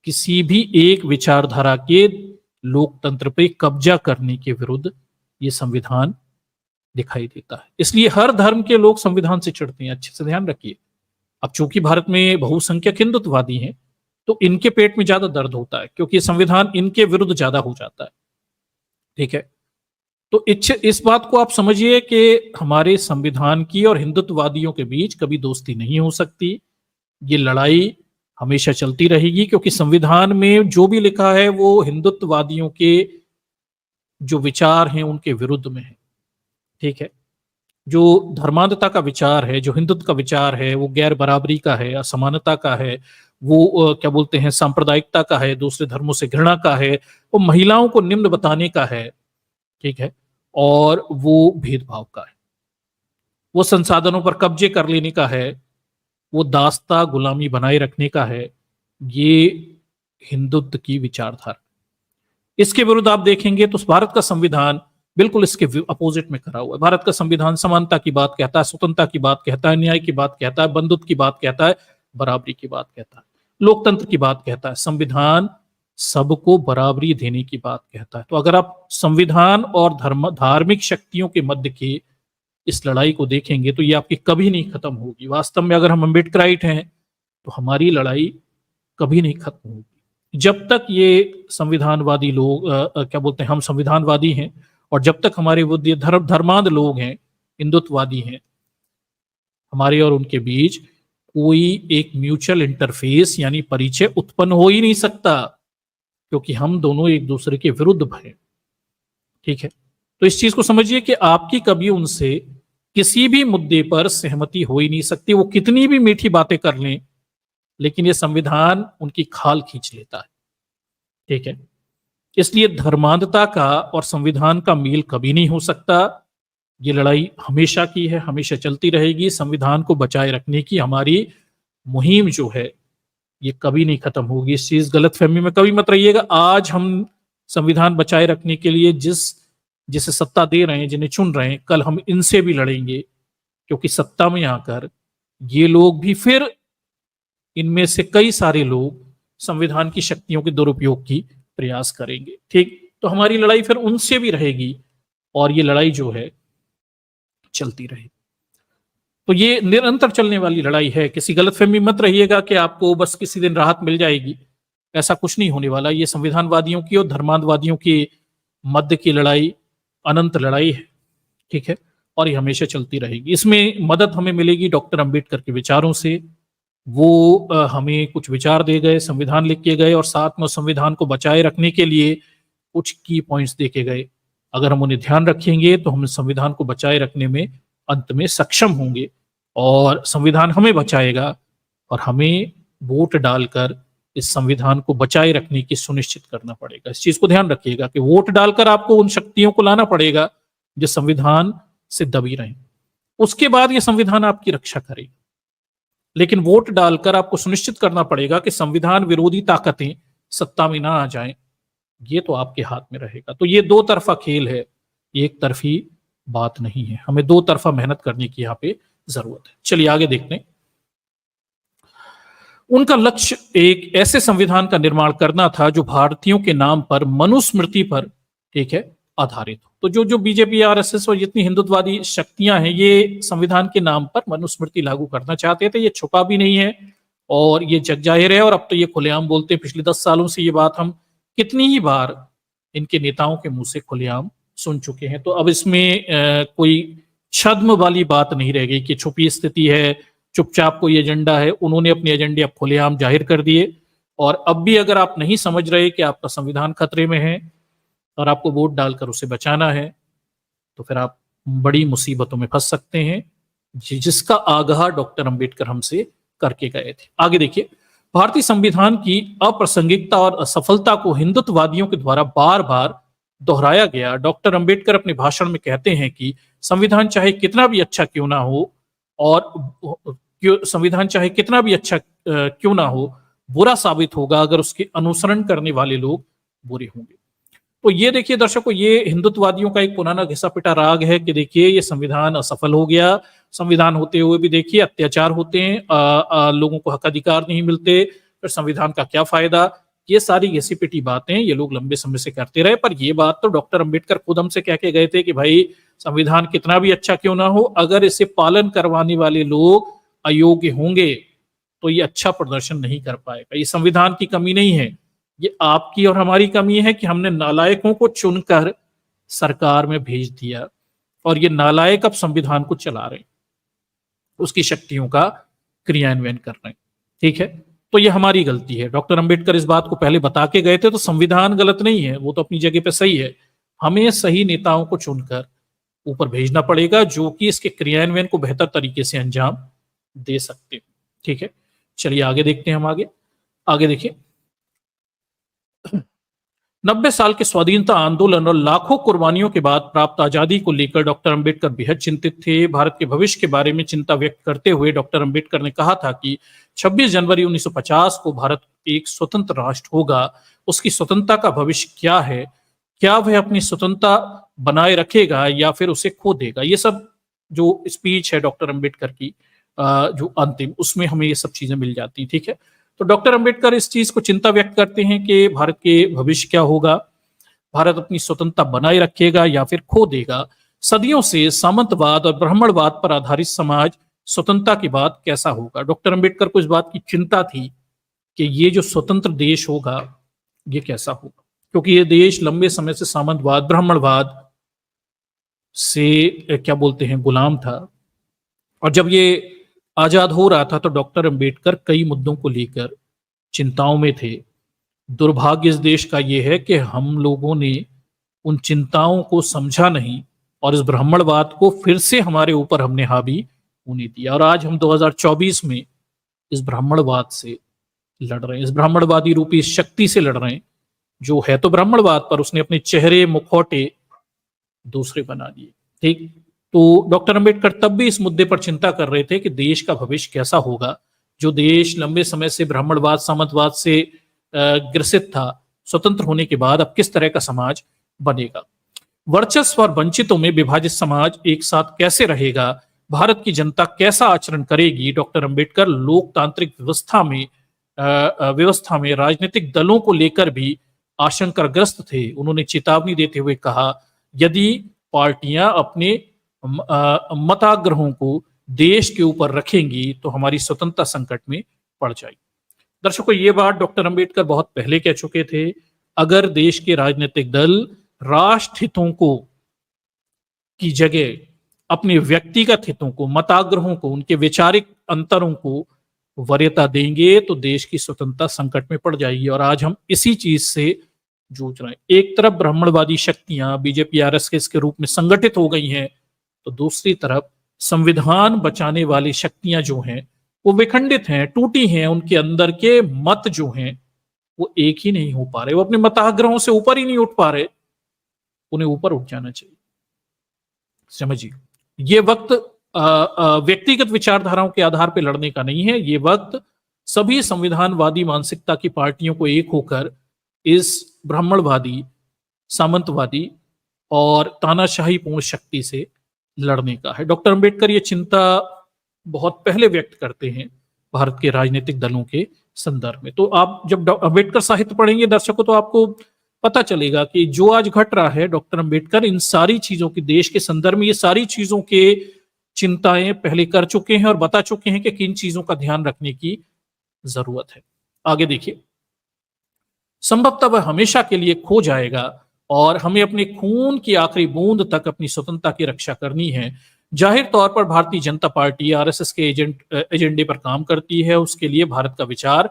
किसी भी एक विचारधारा के लोकतंत्र पे कब्जा करने के विरुद्ध ये संविधान दिखाई देता है। इसलिए हर धर्म के लोग संविधान से चिढ़ते हैं, अच्छे से ध्यान रखिए। अब चूंकि भारत में बहुसंख्यक हिंदुत्ववादी हैं, तो इनके पेट में ज्यादा दर्द होता है, क्योंकि संविधान इनके विरुद्ध ज्यादा हो जाता है। ठीक है, तो इस बात को आप समझिए कि हमारे संविधान की और हिंदुत्ववादियों के बीच कभी दोस्ती नहीं हो सकती। ये लड़ाई हमेशा चलती रहेगी, क्योंकि संविधान में जो भी लिखा है वो हिंदुत्ववादियों के जो विचार हैं उनके विरुद्ध में है। ठीक है, जो धर्मांधता का विचार है, जो हिंदुत्व का विचार है, वो गैर बराबरी का है, असमानता का है, वो क्या बोलते हैं, सांप्रदायिकता का है, दूसरे धर्मों से घृणा का है, वो महिलाओं को निम्न बताने का है। ठीक है, और वो भेदभाव का है, वो संसाधनों पर कब्जे कर लेने का है, वो दास्ता गुलामी बनाए रखने का है। ये हिंदुत्व की विचारधारा। इसके विरुद्ध आप देखेंगे तो भारत का संविधान बिल्कुल इसके अपोजिट में खड़ा हुआ है। भारत का संविधान समानता की बात कहता है, स्वतंत्रता की बात कहता है, न्याय की बात कहता है, बंधुत्व की बात कहता है, बराबरी की बात कहता है, लोकतंत्र की बात कहता है। संविधान सबको बराबरी देने की बात कहता है। तो अगर आप संविधान और धार्मिक शक्तियों के मध्य की इस लड़ाई को देखेंगे तो ये आपकी कभी नहीं खत्म होगी। वास्तव में अगर हम अम्बेडकराइट हैं तो हमारी लड़ाई कभी नहीं खत्म होगी। जब तक ये संविधानवादी लोग क्या बोलते हैं, हम संविधानवादी हैं, और जब तक हमारे वो धर्मांध लोग हैं, हिंदुत्ववादी हैं, हमारे और उनके बीच कोई एक म्यूचुअल इंटरफेस यानी परिचय उत्पन्न हो ही नहीं सकता, क्योंकि हम दोनों एक दूसरे के विरुद्ध हैं। ठीक है, तो इस चीज को समझिए कि आपकी कभी उनसे किसी भी मुद्दे पर सहमति हो ही नहीं सकती, वो कितनी भी मीठी बातें कर लें, लेकिन ये संविधान उनकी खाल खींच लेता है। ठीक है, इसलिए धर्मांधता का और संविधान का मेल कभी नहीं हो सकता। ये लड़ाई हमेशा की है, हमेशा चलती रहेगी। संविधान को बचाए रखने की हमारी मुहिम जो है ये कभी नहीं खत्म होगी। इस चीज गलतफहमी में कभी मत रहिएगा। आज हम संविधान बचाए रखने के लिए जिसे सत्ता दे रहे हैं, जिन्हें चुन रहे हैं, कल हम इनसे भी लड़ेंगे, क्योंकि सत्ता में आकर ये लोग भी फिर, इनमें से कई सारे लोग संविधान की शक्तियों के दुरुपयोग की प्रयास करेंगे। ठीक, तो हमारी लड़ाई फिर उनसे भी रहेगी और ये लड़ाई जो है चलती रहेगी। तो ये निरंतर चलने वाली लड़ाई है। किसी गलतफहमी मत रहिएगा कि आपको बस किसी दिन राहत मिल जाएगी, ऐसा कुछ नहीं होने वाला। ये संविधानवादियों की और धर्मांधवादियों की मध्य की लड़ाई अनंत लड़ाई है। ठीक है, और ये हमेशा चलती रहेगी। इसमें मदद हमें मिलेगी डॉक्टर अंबेडकर के विचारों से। वो हमें कुछ विचार दे गए, संविधान लिख के गए और साथ में संविधान को बचाए रखने के लिए कुछ की पॉइंट्स दे के गए। अगर हम उन्हें ध्यान रखेंगे तो हम संविधान को बचाए रखने में अंत में सक्षम होंगे और संविधान हमें बचाएगा और हमें वोट डालकर इस संविधान को बचाए रखने की सुनिश्चित करना पड़ेगा। इस चीज को ध्यान रखिएगा कि वोट डालकर आपको उन शक्तियों को लाना पड़ेगा जो संविधान से दबी रहे। उसके बाद ये संविधान आपकी रक्षा करेगा। लेकिन वोट डालकर आपको सुनिश्चित करना पड़ेगा कि संविधान विरोधी ताकतें सत्ता में ना आ जाएं, ये तो आपके हाथ में रहेगा। तो ये दो तरफा खेल है, एक तरफी बात नहीं है। हमें दो तरफा मेहनत करने की यहाँ पे जरूरत है। चलिए आगे देखते हैं। उनका लक्ष्य एक ऐसे संविधान का निर्माण करना था जो भारतीयों के नाम पर, मनुस्मृति पर, ठीक है, आधारित हो। तो जो जो बीजेपी, आरएसएस और जितनी हिंदुत्ववादी शक्तियां हैं, ये संविधान के नाम पर मनुस्मृति लागू करना चाहते थे। ये छुपा भी नहीं है और ये जग जाहिर है, और अब तो ये खुलेआम बोलते हैं। पिछले 10 सालों से ये बात हम कितनी ही बार इनके नेताओं के मुंह से खुलेआम सुन चुके हैं। तो अब इसमें कोई छद्म वाली बात नहीं रह गई कि छुपी स्थिति है, चुपचाप कोई एजेंडा है। उन्होंने अपने एजेंडे अब खुलेआम जाहिर कर दिए। और अब भी अगर आप नहीं समझ रहे कि आपका संविधान खतरे में है और आपको वोट डालकर उसे बचाना है, तो फिर आप बड़ी मुसीबतों में फंस सकते हैं, जिसका आगाह डॉक्टर अंबेडकर हमसे करके गए थे। आगे देखिए, भारतीय संविधान की अप्रासंगिकता और असफलता को हिंदुत्ववादियों के द्वारा बार बार दोहराया गया। डॉक्टर अंबेडकर अपने भाषण में कहते हैं कि संविधान चाहे कितना भी अच्छा क्यों ना हो, और संविधान चाहे कितना भी अच्छा क्यों ना हो, बुरा साबित होगा अगर उसके अनुसरण करने वाले लोग बुरे होंगे। तो ये देखिए दर्शकों, ये हिंदुत्ववादियों का एक पुराना घिसा पिटा राग है कि देखिए ये संविधान असफल हो गया, संविधान होते हुए भी देखिए अत्याचार होते हैं, लोगों को हक अधिकार नहीं मिलते, फिर संविधान का क्या फायदा। ये सारी घिसी पिटी बातें ये लोग लंबे समय से करते रहे। पर ये बात तो डॉक्टर अंबेडकर खुद हमसे कह के गए थे कि भाई संविधान कितना भी अच्छा क्यों ना हो, अगर इसे पालन करवाने वाले लोग अयोग्य होंगे तो ये अच्छा प्रदर्शन नहीं कर पाएगा। ये संविधान की कमी नहीं है, ये आपकी और हमारी कमी है कि हमने नालायकों को चुनकर सरकार में भेज दिया, और ये नालायक अब संविधान को चला रहे हैं, उसकी शक्तियों का क्रियान्वयन कर रहे हैं। ठीक है, तो ये हमारी गलती है। डॉक्टर अंबेडकर इस बात को पहले बता के गए थे, तो संविधान गलत नहीं है, वो तो अपनी जगह पे सही है। हमें सही नेताओं को चुनकर ऊपर भेजना पड़ेगा जो कि इसके क्रियान्वयन को बेहतर तरीके से अंजाम दे सकते हैं। ठीक है, चलिए आगे देखते हैं। हम आगे देखिए, 90 साल के स्वाधीनता आंदोलन और लाखों कुर्बानियों के बाद प्राप्त आजादी को लेकर डॉक्टर अंबेडकर बेहद चिंतित थे। भारत के भविष्य के बारे में चिंता व्यक्त करते हुए डॉक्टर अंबेडकर ने कहा था कि 26 जनवरी 1950 को भारत एक स्वतंत्र राष्ट्र होगा। उसकी स्वतंत्रता का भविष्य क्या है? क्या वह अपनी स्वतंत्रता बनाए रखेगा या फिर उसे खो देगा? ये सब जो स्पीच है डॉक्टर अंबेडकर की, जो अंतिम, उसमें हमें ये सब चीजें मिल जाती। ठीक है, तो डॉक्टर अंबेडकर इस चीज को चिंता व्यक्त करते हैं कि भारत के भविष्य क्या होगा, भारत अपनी स्वतंत्रता बनाए रखेगा या फिर खो देगा। सदियों से सामंतवाद और ब्राह्मणवाद पर आधारित समाज स्वतंत्रता के बाद कैसा होगा? डॉक्टर अंबेडकर को इस बात की चिंता थी कि ये जो स्वतंत्र देश होगा ये कैसा होगा, क्योंकि ये देश लंबे समय से सामंतवाद, ब्राह्मणवाद से क्या बोलते हैं, गुलाम था। और जब ये आजाद हो रहा था तो डॉक्टर अंबेडकर कई मुद्दों को लेकर चिंताओं में थे। दुर्भाग्य इस देश का यह है कि हम लोगों ने उन चिंताओं को समझा नहीं और इस ब्राह्मणवाद को फिर से हमारे ऊपर हमने हावी होने दिया। और आज हम 2024 में इस ब्राह्मणवाद से लड़ रहे हैं, इस ब्राह्मणवादी रूपी शक्ति से लड़ रहे हैं, जो है तो ब्राह्मणवाद, पर उसने अपने चेहरे मुखौटे दूसरे बना दिए। ठीक, तो डॉक्टर अंबेडकर तब भी इस मुद्दे पर चिंता कर रहे थे कि देश का भविष्य कैसा होगा। जो देश लंबे समय से ब्राह्मणवाद, सामंतवाद से ग्रसित था, स्वतंत्र होने के बाद अब किस तरह का समाज बनेगा? वर्चस्व और वंचितों में विभाजित समाज एक साथ कैसे रहेगा? भारत की जनता कैसा आचरण करेगी? डॉक्टर अंबेडकर लोकतांत्रिक व्यवस्था में राजनीतिक दलों को लेकर भी आशंकाग्रस्त थे। उन्होंने चेतावनी देते हुए कहा, यदि पार्टियां अपने मताग्रहों को देश के ऊपर रखेंगी तो हमारी स्वतंत्रता संकट में पड़ जाएगी। दर्शकों, ये बात डॉक्टर अंबेडकर बहुत पहले कह चुके थे। अगर देश के राजनीतिक दल राष्ट्र हितों को की जगह अपने व्यक्तिगत हितों को, मताग्रहों को, उनके वैचारिक अंतरों को वरीयता देंगे तो देश की स्वतंत्रता संकट में पड़ जाएगी। और आज हम इसी चीज से जूझ रहे हैं। एक तरफ ब्राह्मणवादी शक्तियां बीजेपी, आरएसएस के रूप में संगठित हो गई हैं, तो दूसरी तरफ संविधान बचाने वाली शक्तियां जो हैं वो विखंडित हैं, टूटी हैं। उनके अंदर के मत जो हैं वो एक ही नहीं हो पा रहे, वो अपने मताग्रहों से ऊपर ही नहीं उठ पा रहे। उन्हें ऊपर उठ जाना चाहिए। समझिए, ये वक्त व्यक्तिगत विचारधाराओं के आधार पर लड़ने का नहीं है। ये वक्त सभी संविधानवादी मानसिकता की पार्टियों को एक होकर इस ब्राह्मणवादी, सामंतवादी और तानाशाही पूर्ण शक्ति से लड़ने का है। डॉक्टर अंबेडकर ये चिंता बहुत पहले व्यक्त करते हैं भारत के राजनीतिक दलों के संदर्भ में। तो आप जब अंबेडकर साहित्य पढ़ेंगे दर्शकों, तो आपको पता चलेगा कि जो आज घट रहा है, डॉक्टर अंबेडकर इन सारी चीजों की, देश के संदर्भ में ये सारी चीजों के चिंताएं पहले कर चुके हैं और बता चुके हैं कि किन चीजों का ध्यान रखने की जरूरत है। आगे देखिए, संभवतः वह हमेशा के लिए खो जाएगा और हमें अपने खून की आखिरी बूंद तक अपनी स्वतंत्रता की रक्षा करनी है। जाहिर तौर पर भारतीय जनता पार्टी आरएसएस के एजेंडे पर काम करती है। उसके लिए भारत का विचार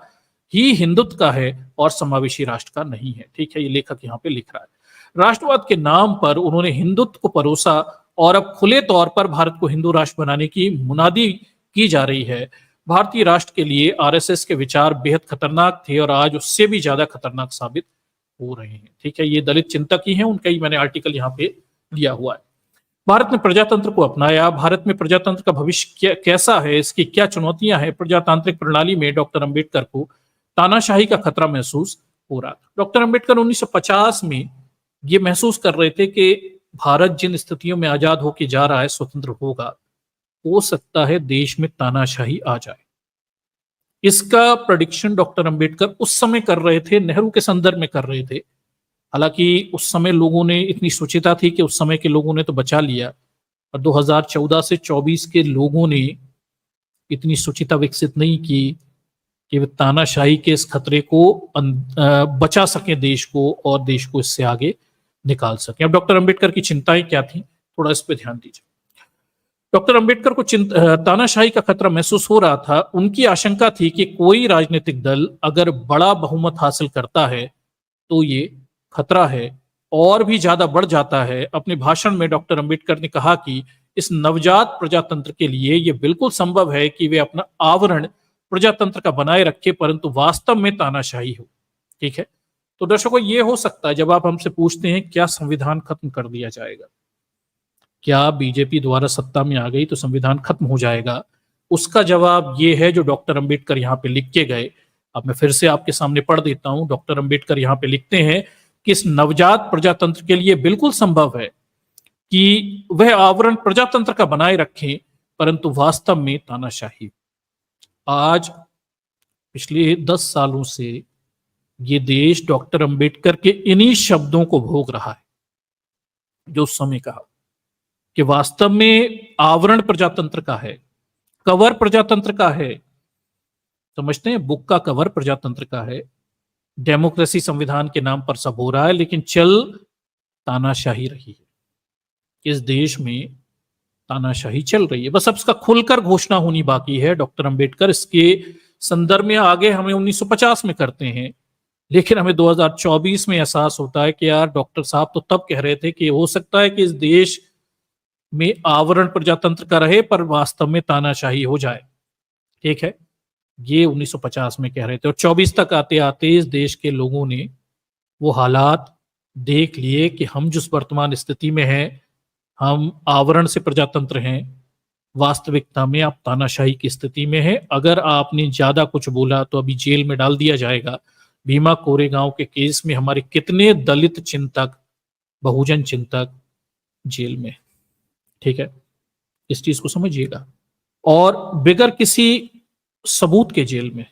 ही हिंदुत्व का है और समावेशी राष्ट्र का नहीं है। ठीक है, ये लेखक यहाँ पे लिख रहा है। राष्ट्रवाद के नाम पर उन्होंने हिंदुत्व को परोसा और अब खुले तौर पर भारत को हिंदू राष्ट्र बनाने की मुनादी की जा रही है। भारतीय राष्ट्र के लिए आरएसएस के विचार बेहद खतरनाक थे और आज उससे भी ज्यादा खतरनाक साबित हो रहे हैं। ठीक है, ये दलित चिंतक ही हैं, उनका ही मैंने आर्टिकल यहाँ पे लिया हुआ है। भारत ने प्रजातंत्र को अपनाया। भारत में प्रजातंत्र का भविष्य कैसा है, इसकी क्या चुनौतियां हैं? प्रजातांत्रिक प्रणाली में डॉक्टर अंबेडकर को तानाशाही का खतरा महसूस हो रहा था। डॉक्टर अंबेडकर 1950 में ये महसूस कर रहे थे कि भारत जिन स्थितियों में आजाद होकर जा रहा है, स्वतंत्र होगा, हो सकता है देश में तानाशाही आ जाए। इसका प्रेडिक्शन डॉक्टर अंबेडकर उस समय कर रहे थे, नेहरू के संदर्भ में कर रहे थे। हालांकि उस समय लोगों ने इतनी सोचता थी कि उस समय के लोगों ने तो बचा लिया, और 2014 से 24 के लोगों ने इतनी सोचिता विकसित नहीं की कि वे तानाशाही के इस खतरे को बचा सके देश को, और देश को इससे आगे निकाल सके। अब डॉक्टर अंबेडकर की चिंताएं क्या थी, थोड़ा इस पर ध्यान दीजिए। डॉक्टर अंबेडकर को तानाशाही का खतरा महसूस हो रहा था। उनकी आशंका थी कि कोई राजनीतिक दल अगर बड़ा बहुमत हासिल करता है तो ये खतरा है और भी ज्यादा बढ़ जाता है। अपने भाषण में डॉक्टर अंबेडकर ने कहा कि इस नवजात प्रजातंत्र के लिए यह बिल्कुल संभव है कि वे अपना आवरण प्रजातंत्र का बनाए रखे, परंतु वास्तव में तानाशाही हो। ठीक है, तो दर्शकों, ये हो सकता है जब आप हमसे पूछते हैं क्या संविधान खत्म कर दिया जाएगा, क्या बीजेपी द्वारा सत्ता में आ गई तो संविधान खत्म हो जाएगा, उसका जवाब ये है जो डॉक्टर अंबेडकर यहाँ पे लिख के गए। अब मैं फिर से आपके सामने पढ़ देता हूं। डॉक्टर अंबेडकर यहाँ पे लिखते हैं कि इस नवजात प्रजातंत्र के लिए बिल्कुल संभव है कि वह आवरण प्रजातंत्र का बनाए रखें, परंतु वास्तव में तानाशाही। आज पिछले 10 सालों से ये देश डॉक्टर अंबेडकर के इन्हीं शब्दों को भोग रहा है, जो उस समय कहा कि वास्तव में आवरण प्रजातंत्र का है, कवर प्रजातंत्र का है। समझते हैं, बुक का कवर प्रजातंत्र का है। डेमोक्रेसी संविधान के नाम पर सब हो रहा है, लेकिन चल तानाशाही रही है। इस देश में तानाशाही चल रही है, बस अब इसका खुलकर घोषणा होनी बाकी है। डॉक्टर अंबेडकर इसके संदर्भ में आगे हमें 1950 में करते हैं, लेकिन हमें 2024 में एहसास होता है कि यार डॉक्टर साहब तो तब कह रहे थे कि हो सकता है कि इस देश में आवरण प्रजातंत्र का रहे पर वास्तव में तानाशाही हो जाए। ठीक है, ये 1950 में कह रहे थे, और 24 तक आते आते इस देश के लोगों ने वो हालात देख लिए कि हम जिस वर्तमान स्थिति में हैं, हम आवरण से प्रजातंत्र हैं, वास्तविकता में आप तानाशाही की स्थिति में हैं। अगर आपने ज्यादा कुछ बोला तो अभी जेल में डाल दिया जाएगा। भीमा कोरेगांव के केस में हमारे कितने दलित चिंतक, बहुजन चिंतक जेल में। ठीक है, इस चीज को समझिएगा। और बगैर किसी सबूत के जेल में,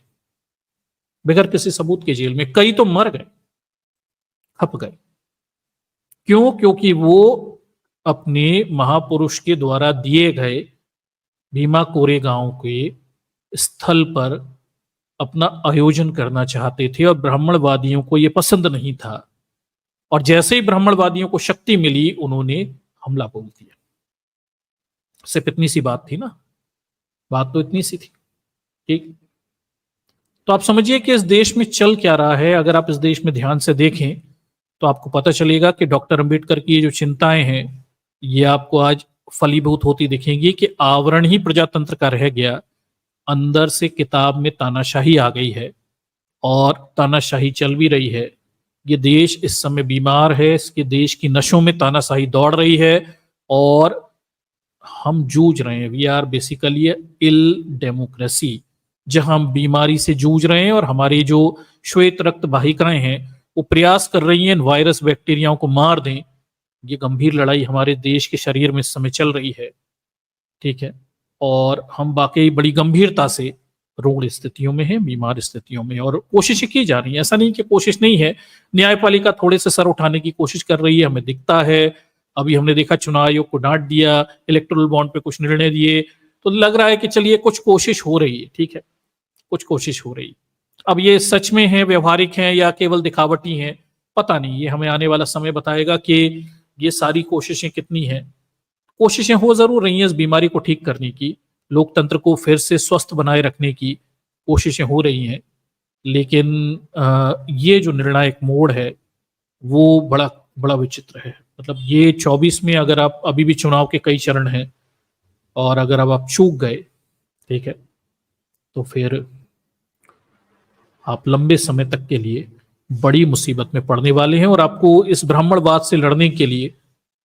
बगैर किसी सबूत के जेल में कई तो मर गए, खप गए। क्यों? क्योंकि वो अपने महापुरुष के द्वारा दिए गए भीमा कोरेगांव के स्थल पर अपना आयोजन करना चाहते थे, और ब्राह्मणवादियों को यह पसंद नहीं था। और जैसे ही ब्राह्मणवादियों को शक्ति मिली, उन्होंने हमला बोल दिया। सिर्फ इतनी सी बात थी ना, बात तो इतनी सी थी। ठीक, तो आप समझिए कि इस देश में चल क्या रहा है। अगर आप इस देश में ध्यान से देखें तो आपको पता चलेगा कि डॉक्टर अंबेडकर की ये जो चिंताएं हैं, ये आपको आज फलीभूत होती दिखेंगी कि आवरण ही प्रजातंत्र का रह गया, अंदर से किताब में तानाशाही आ गई है और तानाशाही चल भी रही है। ये देश इस समय बीमार है, इसके देश की नसों में तानाशाही दौड़ रही है, और हम जूझ रहे हैं, we are basically ill democracy, जहां हम बीमारी से जूझ रहे हैं और हमारी जो श्वेत रक्त वाहिकाएं हैं वो प्रयास कर रही हैं इन वायरस बैक्टीरियाओं को मार दें। ये गंभीर लड़ाई हमारे देश के शरीर में इस समय चल रही है, ठीक है। और हम वाकई बड़ी गंभीरता से रोग स्थितियों में है, बीमार स्थितियों में, और कोशिशें की जा रही हैं। ऐसा नहीं कि कोशिश नहीं है, न्यायपालिका थोड़े से सर उठाने की कोशिश कर रही है, हमें दिखता है। अभी हमने देखा चुनाव आयोग को डांट दिया, इलेक्टोरल बॉन्ड पे कुछ निर्णय दिए, तो लग रहा है कि चलिए कुछ कोशिश हो रही है, ठीक है, कुछ कोशिश हो रही। अब ये सच में है, व्यवहारिक है, या केवल दिखावटी है, पता नहीं। ये हमें आने वाला समय बताएगा कि ये सारी कोशिशें कितनी हैं। कोशिशें हो जरूर रही हैं इस बीमारी को ठीक करने की, लोकतंत्र को फिर से स्वस्थ बनाए रखने की कोशिशें हो रही हैं, लेकिन ये जो निर्णायक मोड़ है वो बड़ा बड़ा विचित्र है। मतलब ये 24 में अगर आप, अभी भी चुनाव के कई चरण हैं, और अगर अब आप चूक गए, ठीक है, तो फिर आप लंबे समय तक के लिए बड़ी मुसीबत में पड़ने वाले हैं, और आपको इस ब्राह्मणवाद से लड़ने के लिए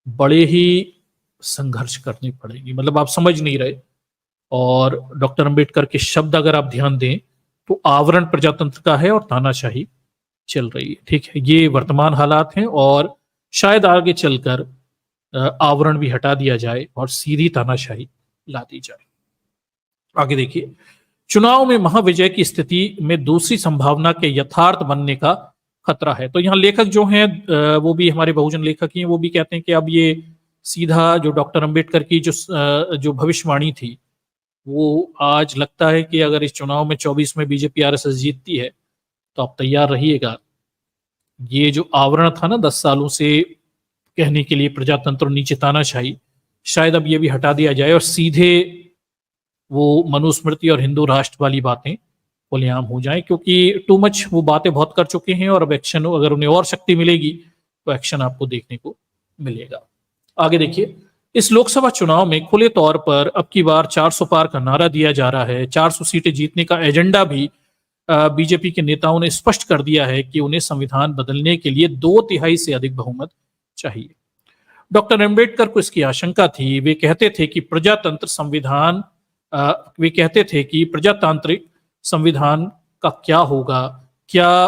बड़े ही संघर्ष करनी पड़ेगी। मतलब आप समझ नहीं रहे। और डॉक्टर अंबेडकर के शब्द अगर आप ध्यान दें तो आवरण प्रजातंत्र का है और तानाशाही चल रही है, ठीक है। ये वर्तमान हालात हैं, और शायद आगे चलकर आवरण भी हटा दिया जाए और सीधी तानाशाही ला दी जाए। आगे देखिए, चुनाव में महाविजय की स्थिति में दूसरी संभावना के यथार्थ बनने का खतरा है। तो यहाँ लेखक जो हैं वो भी हमारे बहुजन लेखक ही हैं, वो भी कहते हैं कि अब ये सीधा जो डॉक्टर अंबेडकर की जो भविष्यवाणी थी, वो आज लगता है कि अगर इस चुनाव में 24 में बीजेपी आरएसएस जीतती है तो आप तैयार रहिएगा। ये जो आवरण था ना 10 सालों से कहने के लिए प्रजातंत्र नीचे तानाशाही, शायद अब ये भी हटा दिया जाए और सीधे वो मनुस्मृति और हिंदू राष्ट्र वाली बातें खुलेआम हो जाए, क्योंकि टू मच वो बातें बहुत कर चुके हैं, और अब एक्शन, अगर उन्हें और शक्ति मिलेगी तो एक्शन आपको देखने को मिलेगा। आगे देखिए, इस लोकसभा चुनाव में खुले तौर पर अब की बार 400 पार का नारा दिया जा रहा है। 400 सीटें जीतने का एजेंडा भी बीजेपी के नेताओं ने स्पष्ट कर दिया है कि उन्हें संविधान बदलने के लिए 2/3 से अधिक बहुमत चाहिए। डॉक्टर अम्बेडकर को इसकी आशंका थी। वे कहते थे कि प्रजातांत्रिक संविधान का क्या होगा, क्या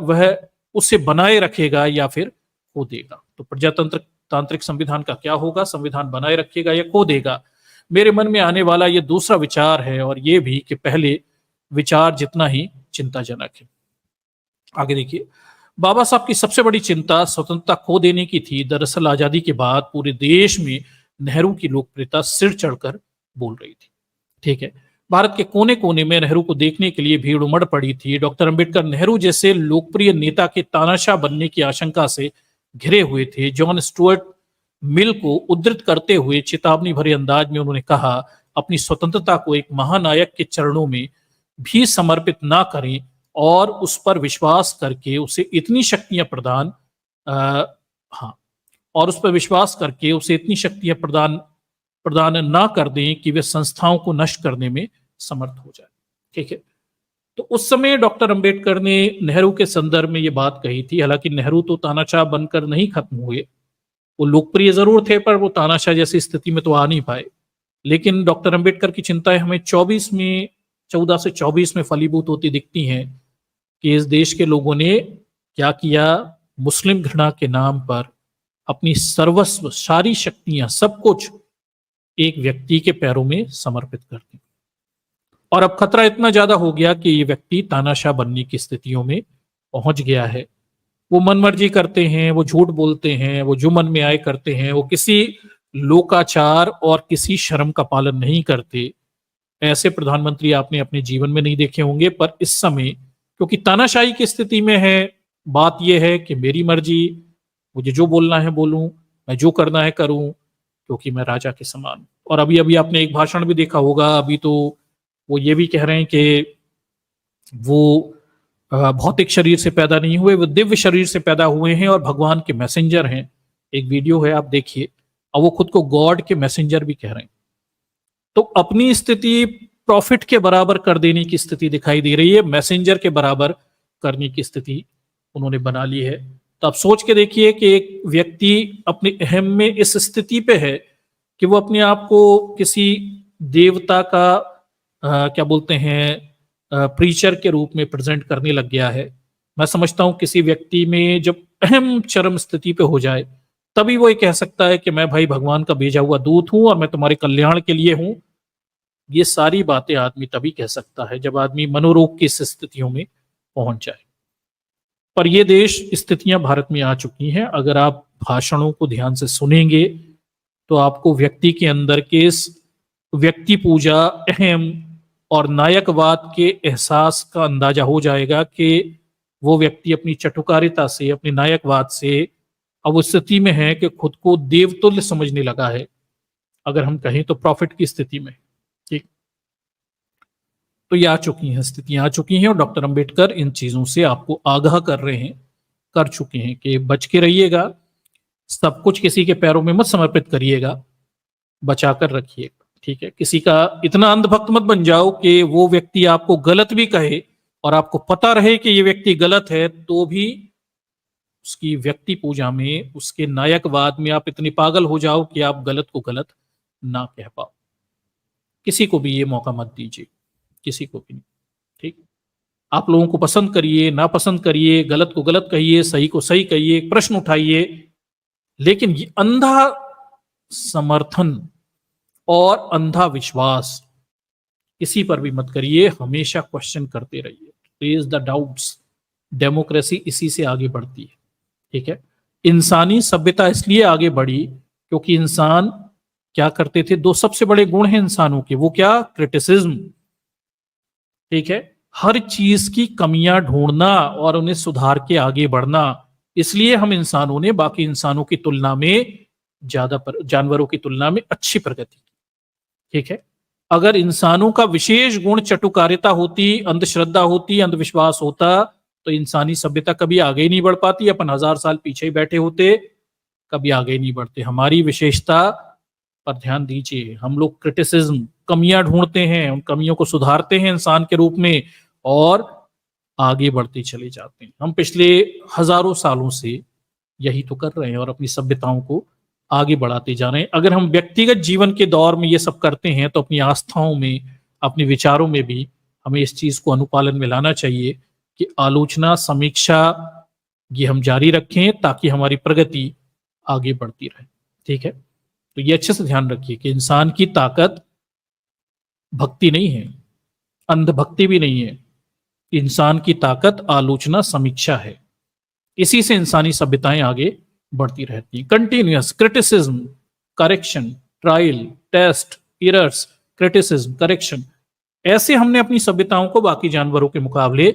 वह उसे बनाए रखेगा या फिर खो देगा। तो प्रजातांत्रिक संविधान का क्या होगा, संविधान बनाए रखेगा या खो देगा। मेरे मन में आने वाला ये दूसरा विचार है, और ये भी कि पहले विचार जितना ही चिंताजनक है। आगे देखिए, बाबा साहब की सबसे बड़ी चिंता स्वतंत्रता खो देने की थी। दरअसल आजादी के बाद पूरे देश में नेहरू की लोकप्रियता सिर चढ़कर बोल रही थी, ठीक है। भारत के कोने कोने में नेहरू को देखने के लिए भीड़ उमड़ पड़ी थी। डॉक्टर अंबेडकर नेहरू जैसे लोकप्रिय नेता के तानाशाह बनने की आशंका से घिरे हुए थे। जॉन स्टुअर्ट मिल को उद्धृत करते हुए चेतावनी भरे अंदाज में उन्होंने कहा, अपनी स्वतंत्रता को एक महानायक के चरणों में भी समर्पित ना करें, और उस पर विश्वास करके उसे इतनी शक्तियां प्रदान ना कर दें कि वे संस्थाओं को नष्ट करने में समर्थ हो जाए, ठीक है। तो उस समय डॉक्टर अंबेडकर ने नेहरू के संदर्भ में ये बात कही थी। हालांकि नेहरू तो तानाशाह बनकर नहीं खत्म हुए, वो लोकप्रिय जरूर थे, पर वो तानाशाह जैसी स्थिति में तो आ नहीं पाए। लेकिन डॉक्टर अंबेडकर की चिंताएं हमें 14 से 24 में फलीभूत होती दिखती हैं कि इस देश के लोगों ने क्या किया, मुस्लिम घृणा के नाम पर अपनी सर्वस्व, सारी शक्तियां, सब कुछ एक व्यक्ति के पैरों में समर्पित कर दी। और अब खतरा इतना ज्यादा हो गया कि ये व्यक्ति तानाशाह बनने की स्थितियों में पहुंच गया है। वो मनमर्जी करते हैं, वो झूठ बोलते हैं, वो जो मन में आए करते हैं, वो किसी लोकाचार और किसी शर्म का पालन नहीं करते। ऐसे प्रधानमंत्री आपने अपने जीवन में नहीं देखे होंगे, पर इस समय क्योंकि तानाशाही की स्थिति में है, बात यह है कि मेरी मर्जी, मुझे जो बोलना है बोलूं, मैं जो करना है करूं, क्योंकि मैं राजा के समान हूं। और अभी अभी आपने एक भाषण भी देखा होगा, अभी तो वो ये भी कह रहे हैं कि वो भौतिक शरीर से पैदा नहीं हुए, वो दिव्य शरीर से पैदा हुए हैं और भगवान के मैसेंजर हैं। एक वीडियो है, आप देखिए, और वो खुद को गॉड के मैसेंजर भी कह रहे हैं। तो अपनी स्थिति प्रॉफिट के बराबर कर देने की स्थिति दिखाई दे रही है, मैसेंजर के बराबर करने की स्थिति उन्होंने बना ली है। तो आप सोच के देखिए कि एक व्यक्ति अपने अहम में इस स्थिति पे है कि वो अपने आप को किसी देवता का क्या बोलते हैं प्रीचर के रूप में प्रेजेंट करने लग गया है। मैं समझता हूं किसी व्यक्ति में जब अहम चरम स्थिति पे हो जाए तभी वो ये कह सकता है कि मैं भाई भगवान का भेजा हुआ दूत हूं और मैं तुम्हारे कल्याण के लिए हूं। ये सारी बातें आदमी तभी कह सकता है जब आदमी मनोरोग की स्थितियों में पहुंच जाए। पर ये देश स्थितियां भारत में आ चुकी हैं। अगर आप भाषणों को ध्यान से सुनेंगे तो आपको व्यक्ति के अंदर के इस व्यक्ति पूजा, अहम और नायकवाद के एहसास का अंदाजा हो जाएगा कि वो व्यक्ति अपनी चटुकारिता से, अपने नायकवाद से अब उस स्थिति में है कि खुद को देवतुल्य समझने लगा है, अगर हम कहें तो प्रॉफिट की स्थिति में। ठीक, तो ये आ चुकी हैं, स्थितियां आ चुकी हैं और डॉक्टर अंबेडकर इन चीजों से आपको आगाह कर रहे हैं, कर चुके हैं कि बच के रहिएगा, सब कुछ किसी के पैरों में मत समर्पित करिएगा, बचाकर रखिएगा। ठीक है, किसी का इतना अंधभक्त मत बन जाओ कि वो व्यक्ति आपको गलत भी कहे और आपको पता रहे कि ये व्यक्ति गलत है तो भी उसकी व्यक्ति पूजा में, उसके नायकवाद में आप इतने पागल हो जाओ कि आप गलत को गलत ना कह पाओ। किसी को भी ये मौका मत दीजिए, किसी को भी नहीं। ठीक, आप लोगों को पसंद करिए, ना पसंद करिए, गलत को गलत कहिए, सही को सही कहिए, प्रश्न उठाइए, लेकिन ये अंधा समर्थन और अंधा विश्वास किसी पर भी मत करिए। हमेशा क्वेश्चन करते रहिए, रेज द डाउट्स। डेमोक्रेसी इसी से आगे बढ़ती है। ठीक है, इंसानी सभ्यता इसलिए आगे बढ़ी क्योंकि इंसान क्या करते थे, दो सबसे बड़े गुण हैं इंसानों के, वो क्या, क्रिटिसिज्म। ठीक है, हर चीज की कमियां ढूंढना और उन्हें सुधार के आगे बढ़ना। इसलिए हम इंसानों ने बाकी इंसानों की तुलना में जानवरों की तुलना में अच्छी प्रगति की। ठीक है, अगर इंसानों का विशेष गुण चटुकारिता होती, अंधश्रद्धा होती, अंधविश्वास होता तो इंसानी सभ्यता कभी आगे ही नहीं बढ़ पाती। अपन 1000 साल पीछे ही बैठे होते, कभी आगे ही नहीं बढ़ते। हमारी विशेषता पर ध्यान दीजिए, हम लोग क्रिटिसिज्म, कमियां ढूंढते हैं, उन कमियों को सुधारते हैं इंसान के रूप में और आगे बढ़ते चले जाते हैं। हम पिछले हजारों सालों से यही तो कर रहे हैं और अपनी सभ्यताओं को आगे बढ़ाते जा रहे हैं। अगर हम व्यक्तिगत जीवन के दौर में ये सब करते हैं तो अपनी आस्थाओं में, अपने विचारों में भी हमें इस चीज को अनुपालन में लाना चाहिए कि आलोचना, समीक्षा ये हम जारी रखें ताकि हमारी प्रगति आगे बढ़ती रहे। ठीक है, तो ये अच्छे से ध्यान रखिए कि इंसान की ताकत भक्ति नहीं है, अंधभक्ति भी नहीं है। इंसान की ताकत आलोचना, समीक्षा है। इसी से इंसानी सभ्यताएं आगे बढ़ती रहती हैं। Continuous criticism, correction, trial, test, errors, criticism, correction, ऐसे हमने अपनी सभ्यताओं को बाकी जानवरों के मुकाबले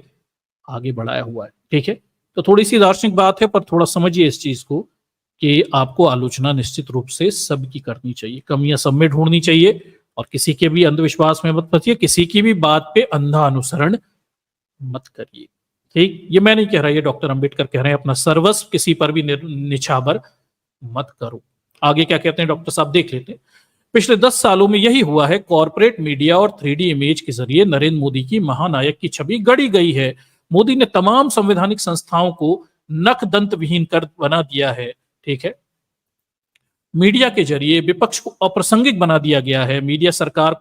आगे बढ़ाया हुआ है। ठीक है, तो थोड़ी सी दार्शनिक बात है पर थोड़ा समझिए इस चीज को कि आपको आलोचना निश्चित रूप से सबकी करनी चाहिए, कमियां सब में ढूंढनी चाहिए और किसी के भी अंधविश्वास में मत फंसिए, किसी की भी बात पे अंधा अनुसरण मत करिए। ठीक, ये मैं नहीं कह रहा, ये डॉक्टर अंबेडकर कह रहे हैं, अपना सर्वस्व किसी पर भी निछावर मत करो। आगे क्या कहते हैं डॉक्टर साहब, देख लेते हैं। पिछले 10 सालों में यही हुआ है, कॉर्पोरेट मीडिया और 3D इमेज के जरिए नरेंद्र मोदी की महानायक की छवि गढ़ी गई है। मोदी ने तमाम संवैधानिक संस्थाओं को नख दंत विहीन कर बना दिया है। ठीक है, मीडिया के जरिए विपक्ष को अप्रासंगिक बना दिया गया है। मीडिया सरकार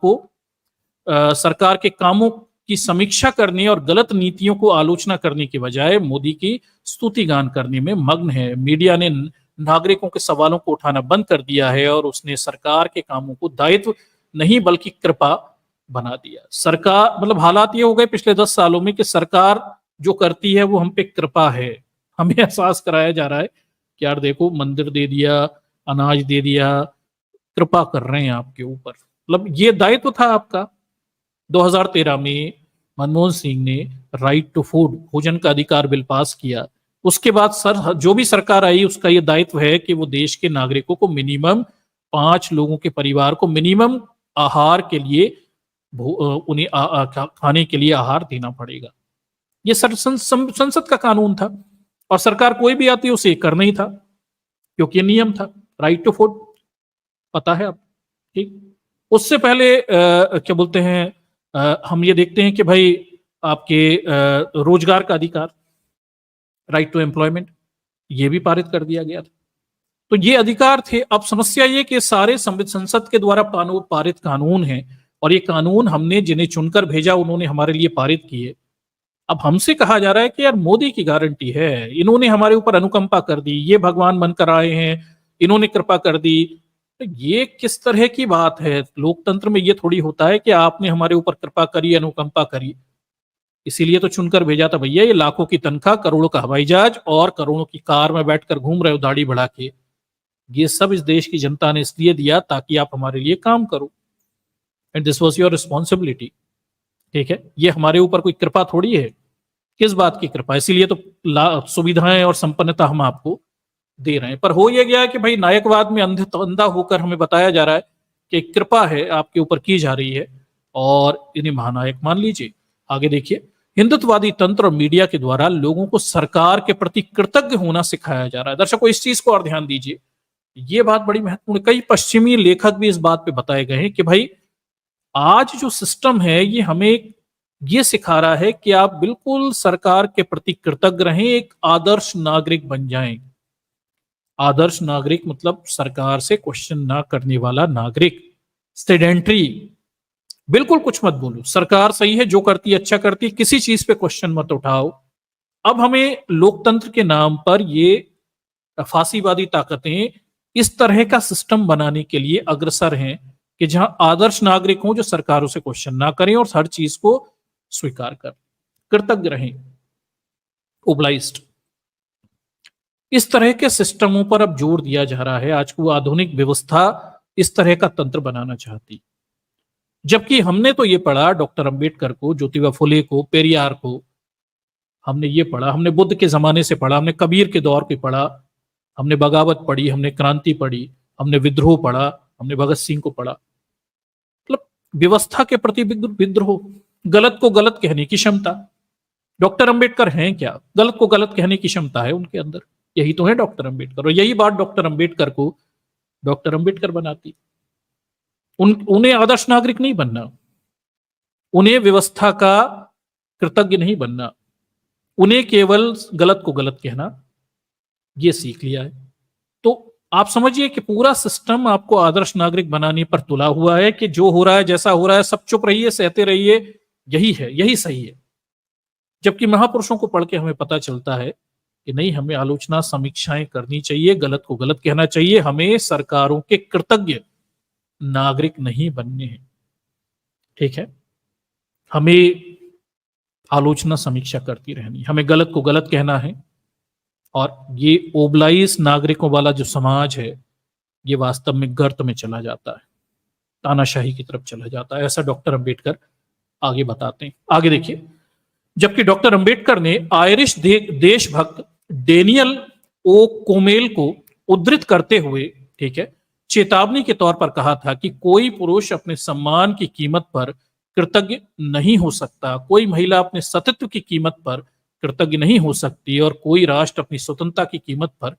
के कामों की समीक्षा करने और गलत नीतियों को आलोचना करने के बजाय मोदी की स्तुतिगान करने में मग्न है। मीडिया ने नागरिकों के सवालों को उठाना बंद कर दिया है और उसने सरकार के कामों को दायित्व नहीं बल्कि कृपा बना दिया। सरकार मतलब हालात ये हो गए पिछले 10 सालों में कि सरकार जो करती है वो हम पे कृपा है। हमें एहसास कराया जा रहा है कि यार देखो, मंदिर दे दिया, अनाज दे दिया, कृपा कर रहे हैं आपके ऊपर। मतलब ये दायित्व था आपका। 2013 में मनमोहन सिंह ने राइट टू फूड, भोजन का अधिकार बिल पास किया। उसके बाद जो भी सरकार आई उसका ये दायित्व है कि वो देश के नागरिकों को मिनिमम 5 लोगों के परिवार को मिनिमम आहार के लिए उन्हें खाने के लिए आहार देना पड़ेगा। ये संसद का कानून था और सरकार कोई भी आती उसे करना ही था क्योंकि ये नियम था, राइट टू फूड, पता है आप। ठीक, उससे पहले क्या बोलते हैं, हम ये देखते हैं कि भाई आपके रोजगार का अधिकार, राइट टू एम्प्लॉयमेंट, ये भी पारित कर दिया गया था। तो ये अधिकार थे। अब समस्या ये कि सारे संसद के द्वारा पारित कानून हैं और ये कानून हमने जिन्हें चुनकर भेजा उन्होंने हमारे लिए पारित किए। अब हमसे कहा जा रहा है कि यार मोदी की गारंटी है, इन्होंने हमारे ऊपर अनुकंपा कर दी, ये भगवान बनकर आए हैं, इन्होंने कृपा कर दी। तो ये किस तरह की बात है? लोकतंत्र में ये थोड़ी होता है कि आपने हमारे ऊपर कृपा करी, अनुकंपा करी, इसीलिए तो चुनकर भेजा था भैया। ये लाखों की तनख्वाह, करोड़ों का हवाई जहाज और करोड़ों की कार में बैठकर घूम रहे हो दाढ़ी बढ़ा के, ये सब इस देश की जनता ने इसलिए दिया ताकि आप हमारे लिए काम करो, and this was your responsibility. ठीक है, ये हमारे ऊपर कोई कृपा थोड़ी है। किस बात की कृपा? इसीलिए तो सुविधाएं और संपन्नता हम आपको दे रहे हैं। पर हो यह गया कि भाई नायकवाद में अंधा होकर हमें बताया जा रहा है कि कृपा है आपके ऊपर की जा रही है और इन्हें महानायक मान लीजिए। आगे देखिए, हिंदुत्ववादी तंत्र और मीडिया के द्वारा लोगों को सरकार के प्रति कृतज्ञ होना सिखाया जा रहा है। दर्शकों, इस चीज को और ध्यान दीजिए, ये बात बड़ी महत्वपूर्ण। कई पश्चिमी लेखक भी इस बात पे बताए गए हैं कि भाई आज जो सिस्टम है ये हमें ये सिखा रहा है कि आप बिल्कुल सरकार के प्रति कृतज्ञ रहें, एक आदर्श नागरिक बन जाएं। आदर्श नागरिक मतलब सरकार से क्वेश्चन ना करने वाला नागरिक, सेडेंट्री। बिल्कुल कुछ मत बोलो, सरकार सही है, जो करती है अच्छा करती है, किसी चीज पे क्वेश्चन मत उठाओ। अब हमें लोकतंत्र के नाम पर ये फांसीवादी ताकतें इस तरह का सिस्टम बनाने के लिए अग्रसर हैं कि जहां आदर्श नागरिक हों जो सरकारों से क्वेश्चन ना करें और हर चीज को स्वीकार कर कृतज्ञ रहें, ओब्लाइज्ड। इस तरह के सिस्टमों पर अब जोर दिया जा रहा है। आज को आधुनिक व्यवस्था इस तरह का तंत्र बनाना चाहती, जबकि हमने तो ये पढ़ा डॉक्टर अंबेडकर को, ज्योतिबा फुले को, पेरियार को, हमने ये पढ़ा, हमने बुद्ध के जमाने से पढ़ा, हमने कबीर के दौर के पढ़ा, हमने बगावत पढ़ी, हमने क्रांति पढ़ी, हमने विद्रोह पढ़ा, हमने भगत सिंह को पढ़ा। मतलब व्यवस्था के प्रति विद्रोह, गलत को गलत कहने की क्षमता। डॉक्टर अंबेडकर हैं क्या? गलत को गलत कहने की क्षमता है उनके अंदर। यही तो है डॉक्टर अंबेडकर, और यही बात डॉक्टर अंबेडकर को डॉक्टर अंबेडकर बनाती। उन्हें आदर्श नागरिक नहीं बनना, उन्हें व्यवस्था का कृतज्ञ नहीं बनना, उन्हें केवल गलत को गलत कहना ये सीख लिया है। तो आप समझिए कि पूरा सिस्टम आपको आदर्श नागरिक बनाने पर तुला हुआ है कि जो हो रहा है, जैसा हो रहा है, सब चुप रहिए, सहते रहिए, यही है, यही सही है। जबकि महापुरुषों को पढ़ के हमें पता चलता है कि नहीं, हमें आलोचना, समीक्षाएं करनी चाहिए, गलत को गलत कहना चाहिए, हमें सरकारों के कृतज्ञ नागरिक नहीं बनने हैं। ठीक है, हमें आलोचना, समीक्षा करती रहनी, हमें गलत को गलत कहना है। और ये ओबलाइज नागरिकों वाला जो समाज है ये वास्तव में गर्त में चला जाता है, तानाशाही की तरफ चला जाता है, ऐसा डॉक्टर अंबेडकर आगे बताते हैं। आगे देखिए, जबकि डॉक्टर अंबेडकर ने आयरिश देशभक्त डेनियल ओ कोमेल को उद्धृत करते हुए, ठीक है, चेतावनी के तौर पर कहा था कि कोई पुरुष अपने सम्मान की कीमत पर कृतज्ञ नहीं हो सकता, कोई महिला अपने सतीत्व की कीमत पर कृतज्ञ नहीं हो सकती, और कोई राष्ट्र अपनी स्वतंत्रता की कीमत पर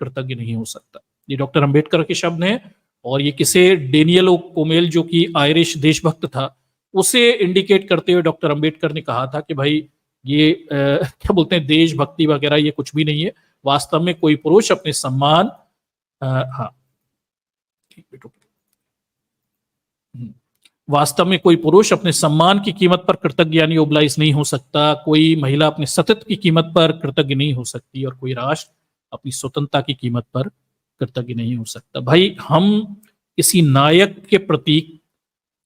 कृतज्ञ नहीं हो सकता। ये डॉक्टर अंबेडकर के शब्द हैं, और ये किसे? डेनियल ओ कोमेल, जो कि आयरिश देशभक्त था, उसे इंडिकेट करते हुए डॉक्टर अंबेडकर ने कहा था कि भाई ये क्या बोलते हैं, देशभक्ति वगैरह ये कुछ भी नहीं है। वास्तव में कोई पुरुष अपने सम्मान, हाँ वास्तव में कोई पुरुष अपने सम्मान की कीमत पर कृतज्ञ यानी ओबलाइज नहीं हो सकता, कोई महिला अपने सतीत्व की कीमत पर कृतज्ञ नहीं हो सकती, और कोई राष्ट्र अपनी स्वतंत्रता की कीमत पर कृतज्ञ नहीं हो सकता। भाई हम किसी नायक के प्रति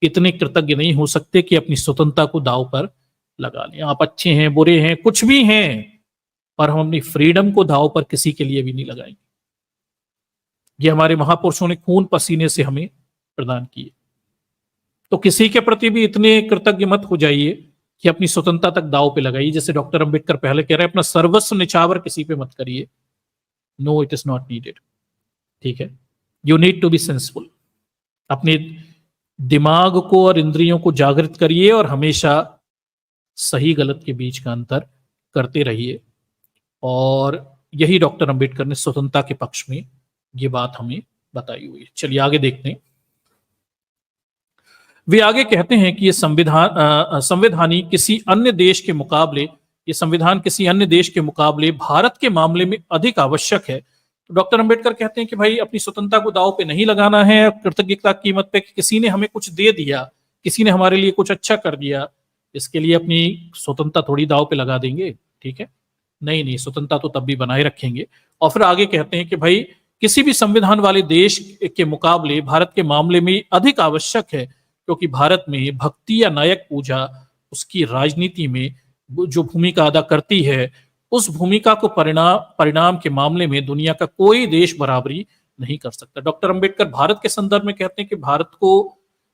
इतने कृतज्ञ नहीं हो सकते कि अपनी स्वतंत्रता को दांव पर लगा लें। आप अच्छे हैं, बुरे हैं, कुछ भी हैं, पर हम अपनी फ्रीडम को दांव पर किसी के लिए भी नहीं लगाएंगे। ये हमारे महापुरुषों ने खून पसीने से हमें प्रदान किए। तो किसी के प्रति भी इतने कृतज्ञ मत हो जाइए कि अपनी स्वतंत्रता तक दांव पे लगाइए। जैसे डॉक्टर अंबेडकर पहले कह रहे हैं, अपना सर्वस्व निछावर किसी पे मत करिए। No, it is not needed. ठीक है, you need to be senseful. अपने दिमाग को और इंद्रियों को जागृत करिए और हमेशा सही गलत के बीच का अंतर करते रहिए। और यही डॉक्टर अंबेडकर ने स्वतंत्रता के पक्ष में ये बात हमें बताई हुई है। चलिए आगे देखते हैं। वे आगे कहते हैं कि ये संविधान किसी अन्य देश के मुकाबले, ये संविधान किसी अन्य देश के मुकाबले भारत के मामले में अधिक आवश्यक है, तो डॉक्टर अंबेडकर कहते हैं कि भाई अपनी स्वतंत्रता को दांव पे नहीं लगाना है कृतज्ञता की कीमत पे कि किसी ने हमें कुछ दे दिया, किसी ने हमारे लिए कुछ अच्छा कर दिया, इसके लिए अपनी स्वतंत्रता थोड़ी दांव पे लगा देंगे। ठीक है, नहीं नहीं, स्वतंत्रता तो तब भी बनाए रखेंगे। और फिर आगे कहते हैं कि भाई किसी भी संविधान वाले देश के मुकाबले भारत के मामले में अधिक आवश्यक है, क्योंकि भारत में भक्ति या नायक पूजा उसकी राजनीति में जो भूमिका अदा करती है, उस भूमिका को परिणाम के मामले में दुनिया का कोई देश बराबरी नहीं कर सकता। डॉक्टर अंबेडकर भारत के संदर्भ में कहते हैं कि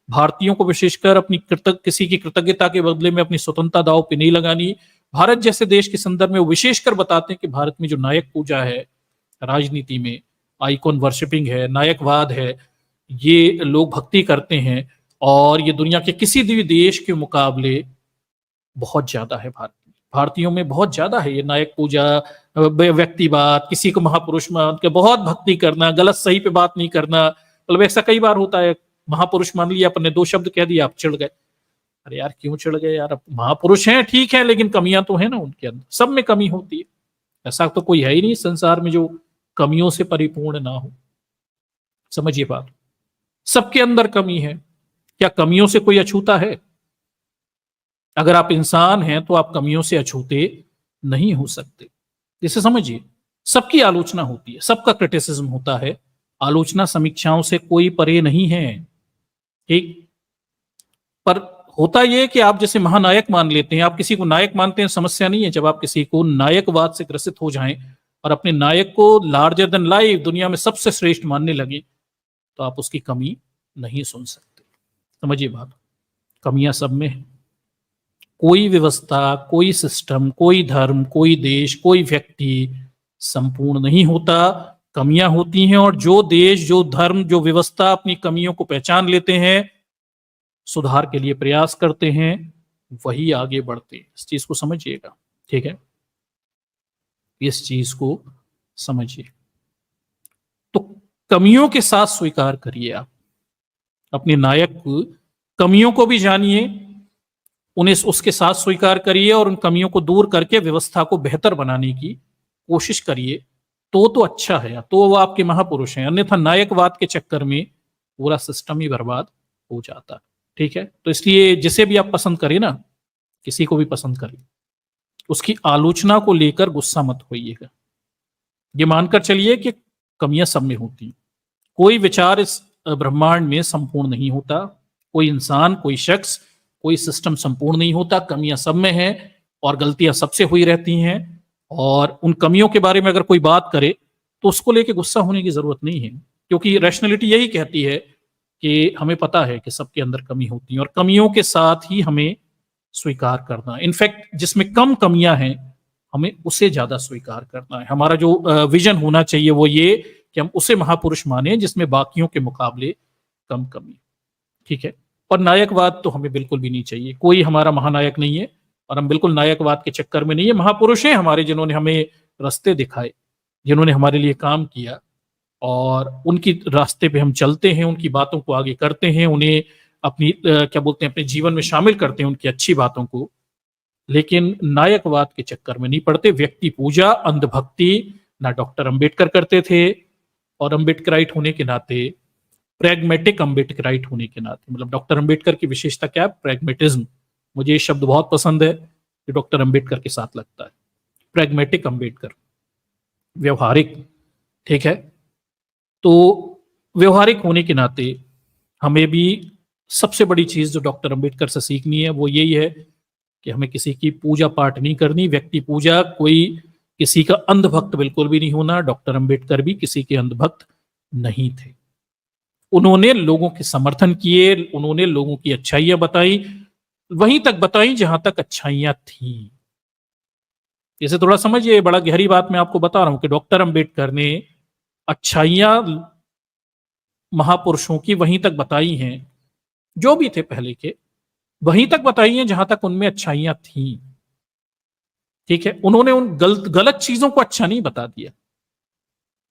भारतीयों को विशेषकर अपनी किसी की कृतज्ञता के बदले में अपनी स्वतंत्रता दांव पे नहीं लगानी। भारत जैसे देश के संदर्भ में वो विशेषकर बताते हैं कि भारत में जो नायक पूजा है, राजनीति में आइकॉन वर्शिपिंग है, नायकवाद है, ये लोग भक्ति करते हैं और ये दुनिया के किसी भी देश के मुकाबले बहुत ज्यादा है। भारतीयों में बहुत ज्यादा है ये नायक पूजा, व्यक्तिवाद, किसी को महापुरुष मान के बहुत भक्ति करना, गलत सही पे बात नहीं करना। मतलब ऐसा कई बार होता है, महापुरुष मान लिया, अपने दो शब्द कह दिया, आप चिढ़ गए। अरे यार क्यों चिढ़ गए यार, महापुरुष हैं ठीक है, लेकिन कमियां तो है ना उनके अंदर, सब में कमी होती है। ऐसा तो कोई है ही नहीं संसार में जो कमियों से परिपूर्ण ना हो। समझिए बात, सबके अंदर कमी है। क्या कमियों से कोई अछूता है? अगर आप इंसान हैं तो आप कमियों से अछूते नहीं हो सकते। इसे समझिए, सबकी आलोचना होती है, सबका क्रिटिसिज्म होता है, आलोचना समीक्षाओं से कोई परे नहीं है। ठीक, पर होता यह कि आप जैसे महानायक मान लेते हैं, आप किसी को नायक मानते हैं, समस्या नहीं है। जब आप किसी को नायकवाद से ग्रसित हो जाएं और अपने नायक को लार्जर देन लाइफ, दुनिया में सबसे श्रेष्ठ मानने लगे, तो आप उसकी कमी नहीं सुन सकते। समझिए बात, कमियां सब में है। कोई व्यवस्था, कोई सिस्टम, कोई धर्म, कोई देश, कोई व्यक्ति संपूर्ण नहीं होता, कमियां होती हैं। और जो देश, जो धर्म, जो व्यवस्था अपनी कमियों को पहचान लेते हैं, सुधार के लिए प्रयास करते हैं, वही आगे बढ़ते हैं। इस चीज को समझिएगा, ठीक है, इस चीज को समझिए। तो कमियों के साथ स्वीकार करिए, आप अपने नायक कमियों को भी जानिए, उन्हें उसके साथ स्वीकार करिए और उन कमियों को दूर करके व्यवस्था को बेहतर बनाने की कोशिश करिए। तो अच्छा है, तो वो आपके महापुरुष हैं। अन्यथा नायकवाद के चक्कर में पूरा सिस्टम ही बर्बाद हो जाता है। ठीक है, तो इसलिए जिसे भी आप पसंद करें ना, किसी को भी पसंद करें, उसकी आलोचना को लेकर गुस्सा मत होइएगा। ये मानकर चलिए कि कमियां सब में होती हैं। कोई विचार इस ब्रह्मांड में संपूर्ण नहीं होता, कोई इंसान, कोई शख्स, कोई सिस्टम संपूर्ण नहीं होता। कमियां सब में हैं और गलतियां सबसे हुई रहती हैं। और उन कमियों के बारे में अगर कोई बात करे तो उसको लेके गुस्सा होने की जरूरत नहीं है, क्योंकि रैशनैलिटी यही कहती है कि हमें पता है कि सबके अंदर कमी होती है और कमियों के साथ ही हमें स्वीकार करना। इनफैक्ट जिसमें कम कमियां हैं, हमें उसे ज्यादा स्वीकार करना है। हमारा जो विजन होना चाहिए वो ये कि हम उसे महापुरुष माने जिसमें बाकियों के मुकाबले कम कमी। ठीक है, और नायकवाद तो हमें बिल्कुल भी नहीं चाहिए। कोई हमारा महानायक नहीं है और हम बिल्कुल नायकवाद के चक्कर में नहीं है। महापुरुष हैं हमारे, जिन्होंने हमें रास्ते दिखाए, जिन्होंने हमारे लिए काम किया, और उनकी रास्ते पे हम चलते हैं, उनकी बातों को आगे करते हैं, उन्हें अपनी क्या बोलते हैं, अपने जीवन में शामिल करते हैं, उनकी अच्छी बातों को। लेकिन नायकवाद के चक्कर में नहीं पड़ते। व्यक्ति पूजा, अंधभक्ति ना डॉक्टर अंबेडकर करते थे, और अंबेडकराइट होने के नाते, प्रैग्मेटिक अंबेडकराइट होने के नाते, मतलब डॉक्टर अंबेडकर की विशेषता क्या है? प्रैग्मेटिज्म। मुझे ये शब्द बहुत पसंद है, कि डॉक्टर अंबेडकर के साथ लगता है। प्रैग्मेटिक अंबेडकर, व्यवहारिक। ठीक है, तो व्यवहारिक होने के नाते हमें भी सबसे बड़ी चीज जो डॉक्टर अंबेडकर से सीखनी है वो यही है कि हमें किसी की पूजा पाठ नहीं करनी, व्यक्ति पूजा, कोई किसी का अंधभक्त बिल्कुल भी नहीं होना। डॉक्टर अंबेडकर भी किसी के अंधभक्त नहीं थे। उन्होंने लोगों के समर्थन किए, उन्होंने लोगों की अच्छाइयां बताई, वहीं तक बताई जहां तक अच्छाइयां थी। इसे थोड़ा समझिए, बड़ा गहरी बात मैं आपको बता रहा हूं कि डॉक्टर अंबेडकर ने अच्छाइयां महापुरुषों की वहीं तक बताई हैं, जो भी थे पहले के, वहीं तक बताई हैं जहां तक उनमें अच्छाइयां थी। ठीक है, उन्होंने उन गलत चीजों को अच्छा नहीं बता दिया।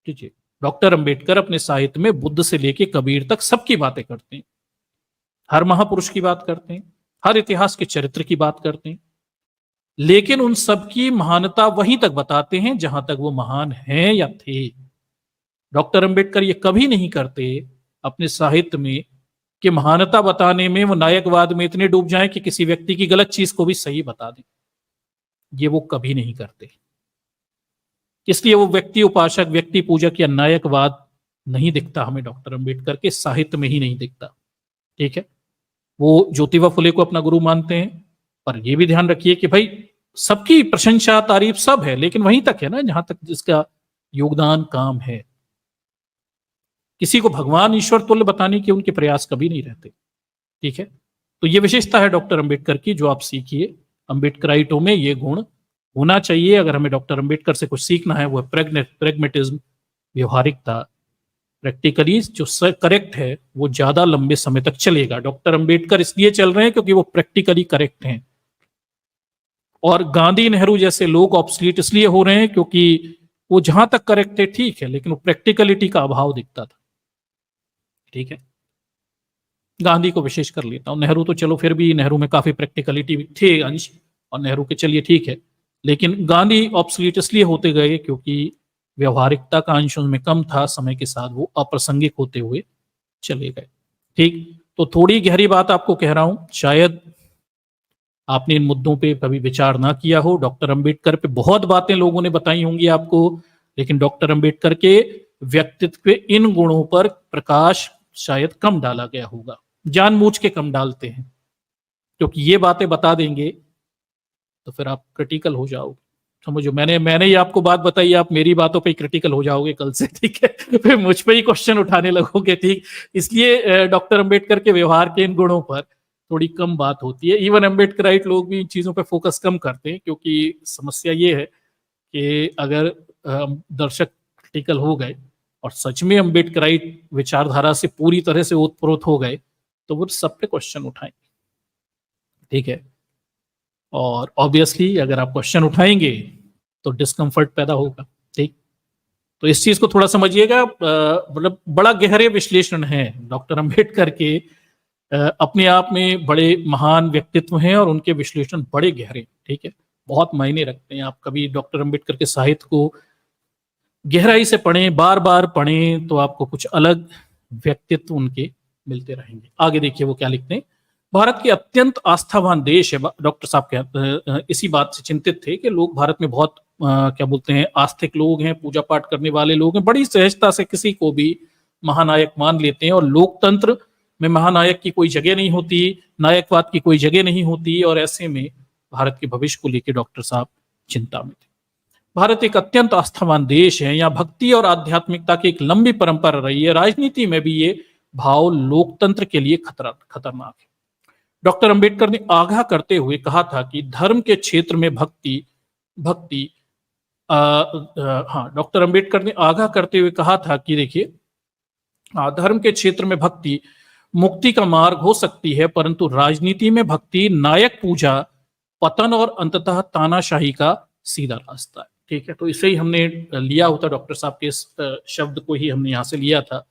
ठीक है, डॉक्टर अंबेडकर अपने साहित्य में बुद्ध से लेके कबीर तक सबकी बातें करते हैं, हर महापुरुष की बात करते हैं, हर इतिहास के चरित्र की बात करते हैं, लेकिन उन सब की महानता वहीं तक बताते हैं जहां तक वो महान हैं या थे। डॉक्टर अंबेडकर ये कभी नहीं करते अपने साहित्य में कि महानता बताने में वो नायकवाद में इतने डूब जाएं कि किसी व्यक्ति की गलत चीज को भी सही बता दें। ये वो कभी नहीं करते। इसलिए वो व्यक्ति उपासक, व्यक्ति पूजक या नायकवाद नहीं दिखता हमें डॉक्टर अंबेडकर के साहित्य में ही नहीं दिखता। ठीक है, वो ज्योतिबा फुले को अपना गुरु मानते हैं, पर ये भी ध्यान रखिए कि भाई सबकी प्रशंसा तारीफ सब है, लेकिन वहीं तक है ना जहां तक जिसका योगदान काम है। किसी को भगवान ईश्वर तुल्य बताने के उनके प्रयास कभी नहीं रहते। ठीक है, तो ये विशेषता है डॉक्टर अंबेडकर की, जो आप सीखिए। अंबेडकराइटों में ये गुण होना चाहिए। अगर हमें डॉक्टर अंबेडकर से कुछ सीखना है वो प्रेग्मेटिज्म, व्यवहारिकता। प्रैक्टिकली जो करेक्ट है वो ज्यादा लंबे समय तक चलेगा। डॉक्टर अंबेडकर इसलिए चल रहे हैं क्योंकि वो प्रैक्टिकली करेक्ट हैं, और गांधी नेहरू जैसे लोग ऑब्सलीट इसलिए हो रहे हैं क्योंकि वो जहां तक करेक्ट है ठीक है, लेकिन वो प्रैक्टिकलिटी का अभाव दिखता था। ठीक है, गांधी को विशेष कर लेता हूं, नेहरू तो चलो फिर भी नेहरू में काफी प्रैक्टिकलिटी थे अंश, और नेहरू के चलिए ठीक है, लेकिन गांधी ऑब्सलीट इसलिए होते गए क्योंकि व्यवहारिकता का अंश उनमें कम था। समय के साथ वो अप्रासंगिक होते हुए चले गए। ठीक, तो थोड़ी गहरी बात आपको कह रहा हूं, शायद आपने इन मुद्दों पे कभी विचार ना किया हो। डॉक्टर अंबेडकर पे बहुत बातें लोगों ने बताई होंगी आपको, लेकिन डॉक्टर अंबेडकर के व्यक्तित्व पे इन गुणों पर प्रकाश शायद कम डाला गया होगा। जानबूझ के कम डालते हैं, क्योंकि ये बातें बता देंगे तो फिर आप क्रिटिकल हो जाओगे। समझो, मैंने ये आपको बात बताई, आप मेरी बातों पे क्रिटिकल हो जाओगे कल से। ठीक है, फिर मुझ पे ही क्वेश्चन उठाने लगोगे। ठीक, इसलिए डॉक्टर अंबेडकर के व्यवहार के इन गुणों पर थोड़ी कम बात होती है। इवन अंबेडकराइट लोग भी इन चीजों पे फोकस कम करते हैं, क्योंकि समस्या ये है कि अगर दर्शक क्रिटिकल हो गए और सच में अंबेडकराइट विचारधारा से पूरी तरह से ओतप्रोत हो गए तो वो सब पे क्वेश्चन उठाएंगे। ठीक है, और ऑब्वियसली अगर आप क्वेश्चन उठाएंगे तो डिस्कम्फर्ट पैदा होगा। ठीक, तो इस चीज को थोड़ा समझिएगा। मतलब बड़ा गहरे विश्लेषण है डॉक्टर अंबेडकर के, अपने आप में बड़े महान व्यक्तित्व हैं और उनके विश्लेषण बड़े गहरे। ठीक है, बहुत मायने रखते हैं। आप कभी डॉक्टर अंबेडकर के साहित्य को गहराई से पढ़ें, बार बार पढ़ें, तो आपको कुछ अलग व्यक्तित्व उनके मिलते रहेंगे। आगे देखिए वो क्या लिखते हैं। भारत के अत्यंत आस्थावान देश है। डॉक्टर साहब कहते इसी बात से चिंतित थे कि लोग भारत में बहुत क्या बोलते हैं, आस्तिक लोग हैं, पूजा पाठ करने वाले लोग हैं, बड़ी सहजता से किसी को भी महानायक मान लेते हैं, और लोकतंत्र में महानायक की कोई जगह नहीं होती, नायकवाद की कोई जगह नहीं होती, और ऐसे में भारत के भविष्य को लेकर डॉक्टर साहब चिंता में थे। भारत एक अत्यंत आस्थावान देश है, यहाँ भक्ति और आध्यात्मिकता की एक लंबी परंपरा रही है। राजनीति में भी ये भाव लोकतंत्र के लिए खतरनाक है। डॉक्टर अंबेडकर ने आगाह करते हुए कहा था कि धर्म के क्षेत्र में डॉक्टर अंबेडकर ने आगाह करते हुए कहा था कि देखिए, धर्म के क्षेत्र में भक्ति मुक्ति का मार्ग हो सकती है, परंतु राजनीति में भक्ति नायक पूजा, पतन और अंततः तानाशाही का सीधा रास्ता है। ठीक है, तो इसे ही हमने लिया होता, डॉक्टर साहब के इस शब्द को ही हमने यहाँ से लिया था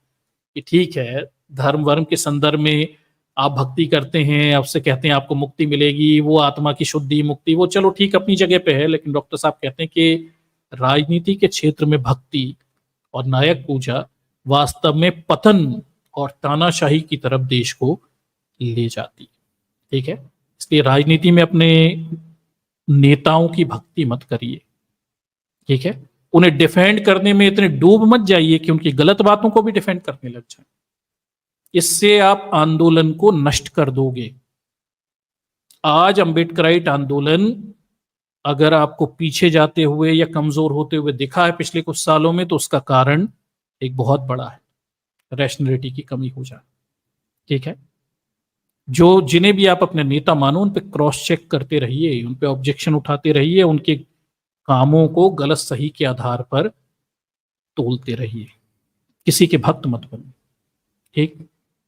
कि ठीक है, धर्म वर्म के संदर्भ में आप भक्ति करते हैं, आपसे कहते हैं आपको मुक्ति मिलेगी, वो आत्मा की शुद्धि, मुक्ति, वो चलो ठीक अपनी जगह पे है, लेकिन डॉक्टर साहब कहते हैं कि राजनीति के क्षेत्र में भक्ति और नायक पूजा वास्तव में पतन और तानाशाही की तरफ देश को ले जाती है। ठीक है, इसलिए राजनीति में अपने नेताओं की भक्ति मत करिए। ठीक है, उन्हें डिफेंड करने में इतने डूब मत जाइए कि उनकी गलत बातों को भी डिफेंड करने लग जाए। इससे आप आंदोलन को नष्ट कर दोगे। आज अंबेडकराइट आंदोलन अगर आपको पीछे जाते हुए या कमजोर होते हुए दिखा है पिछले कुछ सालों में, तो उसका कारण एक बहुत बड़ा है, रैशनैलिटी की कमी हो जाए। ठीक है, जिन्हें भी आप अपने नेता मानो, उन पे क्रॉस चेक करते रहिए, उन पे ऑब्जेक्शन उठाते रहिए, उनके कामों को गलत सही के आधार पर तोलते रहिए, किसी के भक्त मत बनिए। ठीक,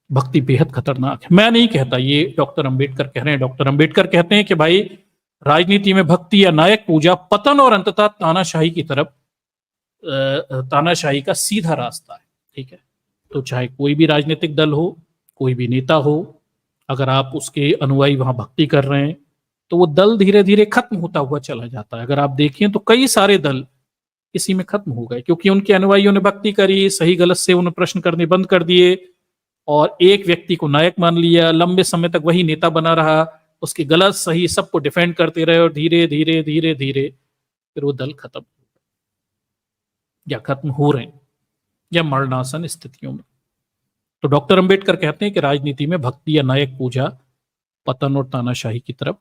भक्ति बेहद खतरनाक है। मैं नहीं कहता, ये डॉक्टर अंबेडकर कह रहे हैं। डॉक्टर अंबेडकर कहते हैं कि भाई राजनीति में भक्ति या नायक पूजा पतन और अंततः तानाशाही की तरफ, तानाशाही का सीधा रास्ता है। ठीक है, तो चाहे कोई भी राजनीतिक दल हो, कोई भी नेता हो, अगर आप उसके अनुयायी वहां भक्ति कर रहे हैं तो वो दल धीरे धीरे खत्म होता हुआ चला जाता है। अगर आप देखें तो कई सारे दल इसी में खत्म हो गए, क्योंकि उनके अनुयायियों ने भक्ति करी, सही गलत से उन्हें प्रश्न करने बंद कर दिए और एक व्यक्ति को नायक मान लिया, लंबे समय तक वही नेता बना रहा, उसके गलत सही सबको डिफेंड करते रहे और धीरे धीरे धीरे धीरे फिर वो दल खत्म या खत्म हो रहे हैं या मरणासन स्थितियों में। तो डॉक्टर अंबेडकर कहते हैं कि राजनीति में भक्ति या नायक पूजा पतन और तानाशाही की तरफ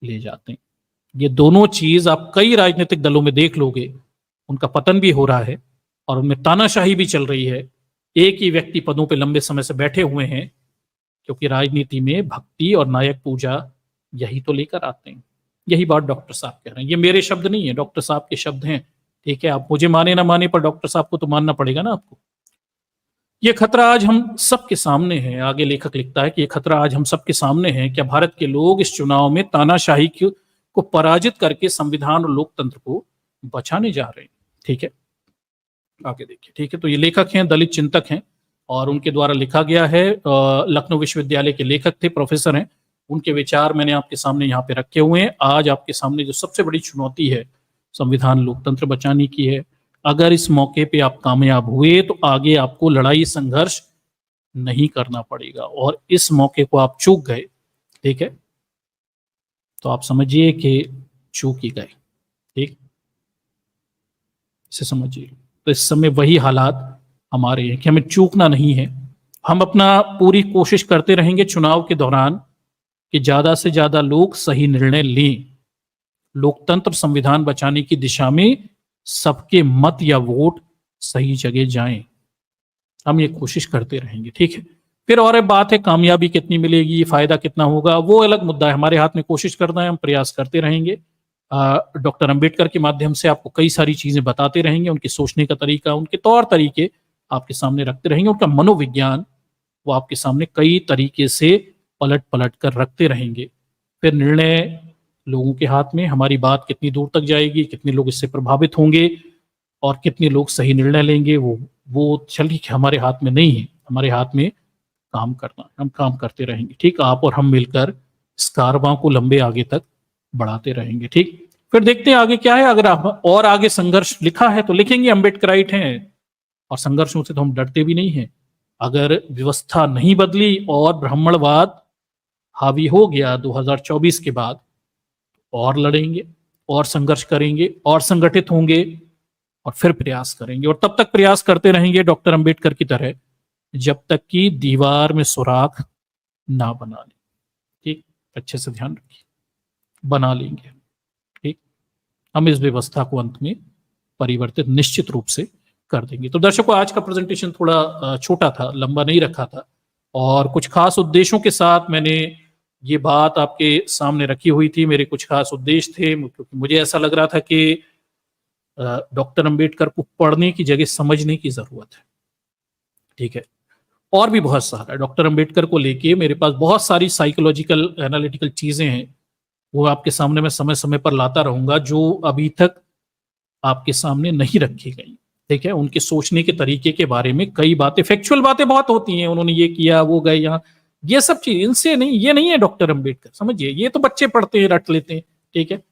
ले जाते हैं। ये दोनों चीज आप कई राजनीतिक दलों में देख लोगे, उनका पतन भी हो रहा है और उनमें तानाशाही भी चल रही है। एक ही व्यक्ति पदों पे लंबे समय से बैठे हुए हैं, क्योंकि राजनीति में भक्ति और नायक पूजा यही तो लेकर आते हैं। यही बात डॉक्टर साहब कह रहे हैं, ये मेरे शब्द नहीं है, डॉक्टर साहब के शब्द हैं। ठीक है, आप मुझे माने ना माने, पर डॉक्टर साहब को तो मानना पड़ेगा ना आपको। ये खतरा आज हम सबके सामने है। आगे लेखक लिखता है कि ये खतरा आज हम सबके सामने है। क्या भारत के लोग इस चुनाव में तानाशाही को पराजित करके संविधान और लोकतंत्र को बचाने जा रहे हैं? ठीक है, आगे देखिए। ठीक है, तो ये लेखक हैं, दलित चिंतक हैं और उनके द्वारा लिखा गया है। लखनऊ विश्वविद्यालय के लेखक थे, प्रोफेसर हैं। उनके विचार मैंने आपके सामने यहाँ पे रखे हुए हैं। आज आपके सामने जो सबसे बड़ी चुनौती है संविधान लोकतंत्र बचाने की है। अगर इस मौके पे आप कामयाब हुए तो आगे आपको लड़ाई संघर्ष नहीं करना पड़ेगा, और इस मौके को आप चूक गए, ठीक है, तो आप समझिए कि चूक ही गए। ठीक, इसे समझिए। तो इस समय वही हालात हमारे हैं कि हमें चूकना नहीं है। हम अपना पूरी कोशिश करते रहेंगे चुनाव के दौरान कि ज्यादा से ज्यादा लोग सही निर्णय लें, लोकतंत्र संविधान बचाने की दिशा में सबके मत या वोट सही जगह जाएं। हम ये कोशिश करते रहेंगे। ठीक है, फिर और एक बात है, कामयाबी कितनी मिलेगी, फायदा कितना होगा, वो अलग मुद्दा है। हमारे हाथ में कोशिश करना है, हम प्रयास करते रहेंगे। डॉक्टर अंबेडकर के माध्यम से आपको कई सारी चीजें बताते रहेंगे, उनके सोचने का तरीका, उनके तौर तरीके आपके सामने रखते रहेंगे, उनका मनोविज्ञान वो आपके सामने कई तरीके से पलट पलट कर रखते रहेंगे। फिर निर्णय लोगों के हाथ में, हमारी बात कितनी दूर तक जाएगी, कितने लोग इससे प्रभावित होंगे और कितने लोग सही निर्णय लेंगे, वो चलिए हमारे हाथ में नहीं है। हमारे हाथ में काम करना, हम काम करते रहेंगे। ठीक, आप और हम मिलकर इस कारवां को लंबे आगे तक बढ़ाते रहेंगे। ठीक, फिर देखते हैं आगे क्या है। अगर आप और आगे संघर्ष लिखा है तो लिखेंगे, अम्बेडकराइट हैं और संघर्षों से तो हम डरते भी नहीं हैं। अगर व्यवस्था नहीं बदली और ब्राह्मणवाद हावी हो गया 2024 के बाद, और लड़ेंगे और संघर्ष करेंगे और संगठित होंगे और फिर प्रयास करेंगे, और तब तक प्रयास करते रहेंगे डॉक्टर अंबेडकर की तरह, जब तक कि दीवार में सुराख ना बना ले। ठीक, अच्छे से ध्यान रखिए, बना लेंगे। ठीक, हम इस व्यवस्था को अंत में परिवर्तित निश्चित रूप से कर देंगे। तो दर्शकों, आज का प्रेजेंटेशन थोड़ा छोटा था, लंबा नहीं रखा था, और कुछ खास उद्देश्यों के साथ मैंने ये बात आपके सामने रखी हुई थी। मेरे कुछ खास उद्देश्य थे, क्योंकि मुझे ऐसा लग रहा था कि डॉक्टर अंबेडकर को पढ़ने की जगह समझने की जरूरत है। ठीक है, और भी बहुत सारा डॉक्टर अंबेडकर को लेके मेरे पास बहुत सारी साइकोलॉजिकल एनालिटिकल चीजें हैं, वो आपके सामने मैं समय समय पर लाता रहूंगा, जो अभी तक आपके सामने नहीं रखी गई। ठीक है, उनके सोचने के तरीके के बारे में कई बातें, फैक्चुअल बातें बहुत होती हैं, उन्होंने ये किया, वो गए यहाँ, ये सब चीज इनसे नहीं, ये नहीं है डॉक्टर अंबेडकर, समझिए। ये तो बच्चे पढ़ते हैं, रट लेते हैं। ठीक है,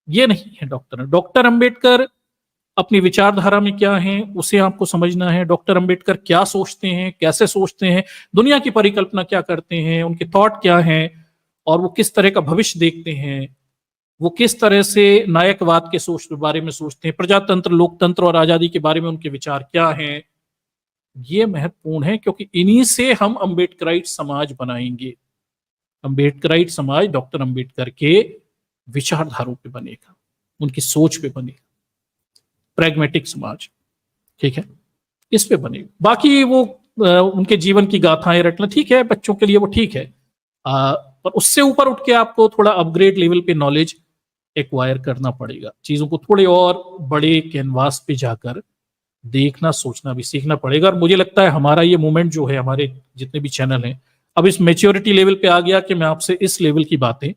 ये नहीं है डॉक्टर अंबेडकर अपनी विचारधारा में क्या है उसे आपको समझना है। डॉक्टर अंबेडकर क्या सोचते हैं, कैसे सोचते हैं, दुनिया की परिकल्पना क्या करते हैं, उनके थॉट क्या हैं, और वो किस तरह का भविष्य देखते हैं, वो किस तरह से नायकवाद के सोच के बारे में सोचते हैं, प्रजातंत्र, लोकतंत्र और आजादी के बारे में उनके विचार क्या हैं। ये महत्वपूर्ण है, क्योंकि इन्हीं से हम अम्बेडकराइट समाज बनाएंगे। अम्बेडकराइट समाज डॉक्टर अंबेडकर के विचारधारों पे बनेगा, उनकी सोच पे बनेगा, प्रैग्मेटिक समाज। ठीक है, इस पे बनेगा। बाकी वो उनके जीवन की गाथाएं रटना ठीक है, बच्चों के लिए वो ठीक है, पर उससे ऊपर उठ के आपको थोड़ा अपग्रेड लेवल पे नॉलेज एक्वायर करना पड़ेगा, चीजों को थोड़े और बड़े कैनवास पे जाकर देखना, सोचना भी सीखना पड़ेगा। और मुझे लगता है हमारा ये मूवमेंट जो है, हमारे जितने भी चैनल हैं, अब इस मेच्योरिटी लेवल पे आ गया कि मैं आपसे इस लेवल की बातें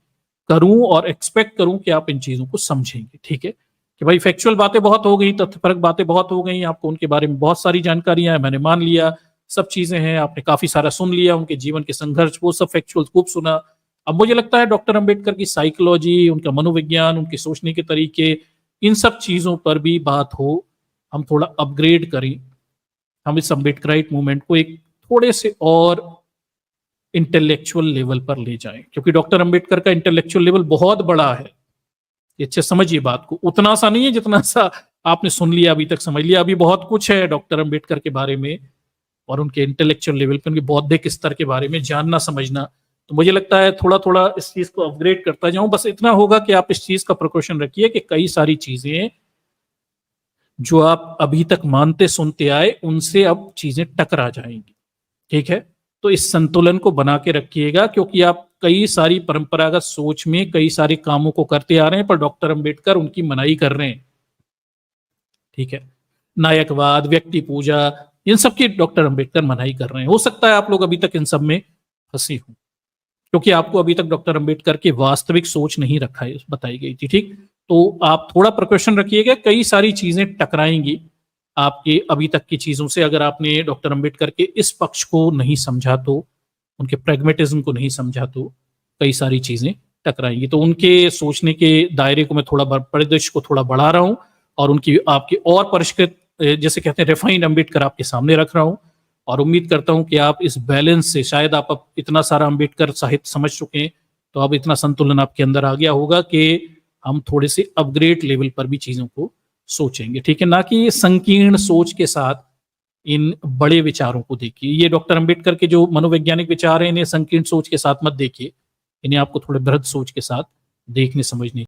करूं और एक्सपेक्ट करूं कि आप इन चीजों को समझेंगे। ठीक है, कि भाई फैक्चुअल बातें बहुत हो गई, तथ्यपरक बातें बहुत हो गई, आपको उनके बारे में बहुत सारी जानकारियां हैं, मैंने मान लिया, सब चीजें हैं, आपने काफी सारा सुन लिया, उनके जीवन के संघर्ष, वो सब फैक्चुअल खूब सुना। अब मुझे लगता है डॉक्टर अंबेडकर की साइकोलॉजी, उनका मनोविज्ञान, उनके सोचने के तरीके, इन सब चीजों पर भी बात हो हम थोड़ा अपग्रेड करें, हम इस अम्बेडकराइट मूवमेंट को एक थोड़े से और इंटेलेक्चुअल लेवल पर ले जाएं, क्योंकि डॉक्टर अंबेडकर का इंटेलेक्चुअल लेवल बहुत बड़ा है। ये अच्छे समझिए बात को, उतना सा नहीं है जितना सा आपने सुन लिया अभी तक, समझ लिया। अभी बहुत कुछ है डॉक्टर अंबेडकर के बारे में और उनके इंटेलेक्चुअल लेवल पे, उनके बौद्धिक स्तर के बारे में जानना समझना। तो मुझे लगता है थोड़ा थोड़ा इस चीज को अपग्रेड करता जाऊं। बस इतना होगा कि आप इस चीज का प्रिकॉशन रखिए कि कई सारी चीजें जो आप अभी तक मानते सुनते आए उनसे अब चीजें टकरा जाएंगी। ठीक है, तो इस संतुलन को बना के रखिएगा, क्योंकि आप कई सारी परंपरागत सोच में कई सारे कामों को करते आ रहे हैं, पर डॉक्टर अंबेडकर उनकी मनाही कर रहे हैं। ठीक है, नायकवाद, व्यक्ति पूजा, इन सब की डॉक्टर अंबेडकर मनाही कर रहे हैं। हो सकता है आप लोग अभी तक इन सब में फंसे हों, क्योंकि आपको अभी तक डॉक्टर अंबेडकर की वास्तविक सोच नहीं रखा है, बताई गई थी। ठीक, तो आप थोड़ा प्रिकॉशन रखिएगा, कई सारी चीजें टकराएंगी आपके अभी तक की चीजों से। अगर आपने डॉक्टर अंबेडकर के इस पक्ष को नहीं समझा, तो उनके प्रैग्मेटिज्म को नहीं समझा, तो कई सारी चीजें टकराएंगी। तो उनके सोचने के दायरे को मैं थोड़ा परिदृश्य को थोड़ा बढ़ा रहा हूं और उनकी आपकी और परिष्कृत, जैसे कहते हैं रिफाइंड अंबेडकर आपके सामने रख रहा हूं। और उम्मीद करता हूं कि आप इस बैलेंस से, शायद आप अब इतना सारा अंबेडकर साहित्य समझ चुके हैं, तो अब इतना संतुलन आपके अंदर आ गया होगा कि हम थोड़े से अपग्रेड लेवल पर भी चीजों को सोचेंगे। ठीक है, ना कि संकीर्ण सोच के साथ इन बड़े विचारों को देखिए। ये डॉक्टर अंबेडकर के जो मनोवैज्ञानिक विचार हैं, इन्हें संकीर्ण सोच के साथ मत देखिए, इन्हें आपको थोड़े बृहद सोच के साथ देखने समझने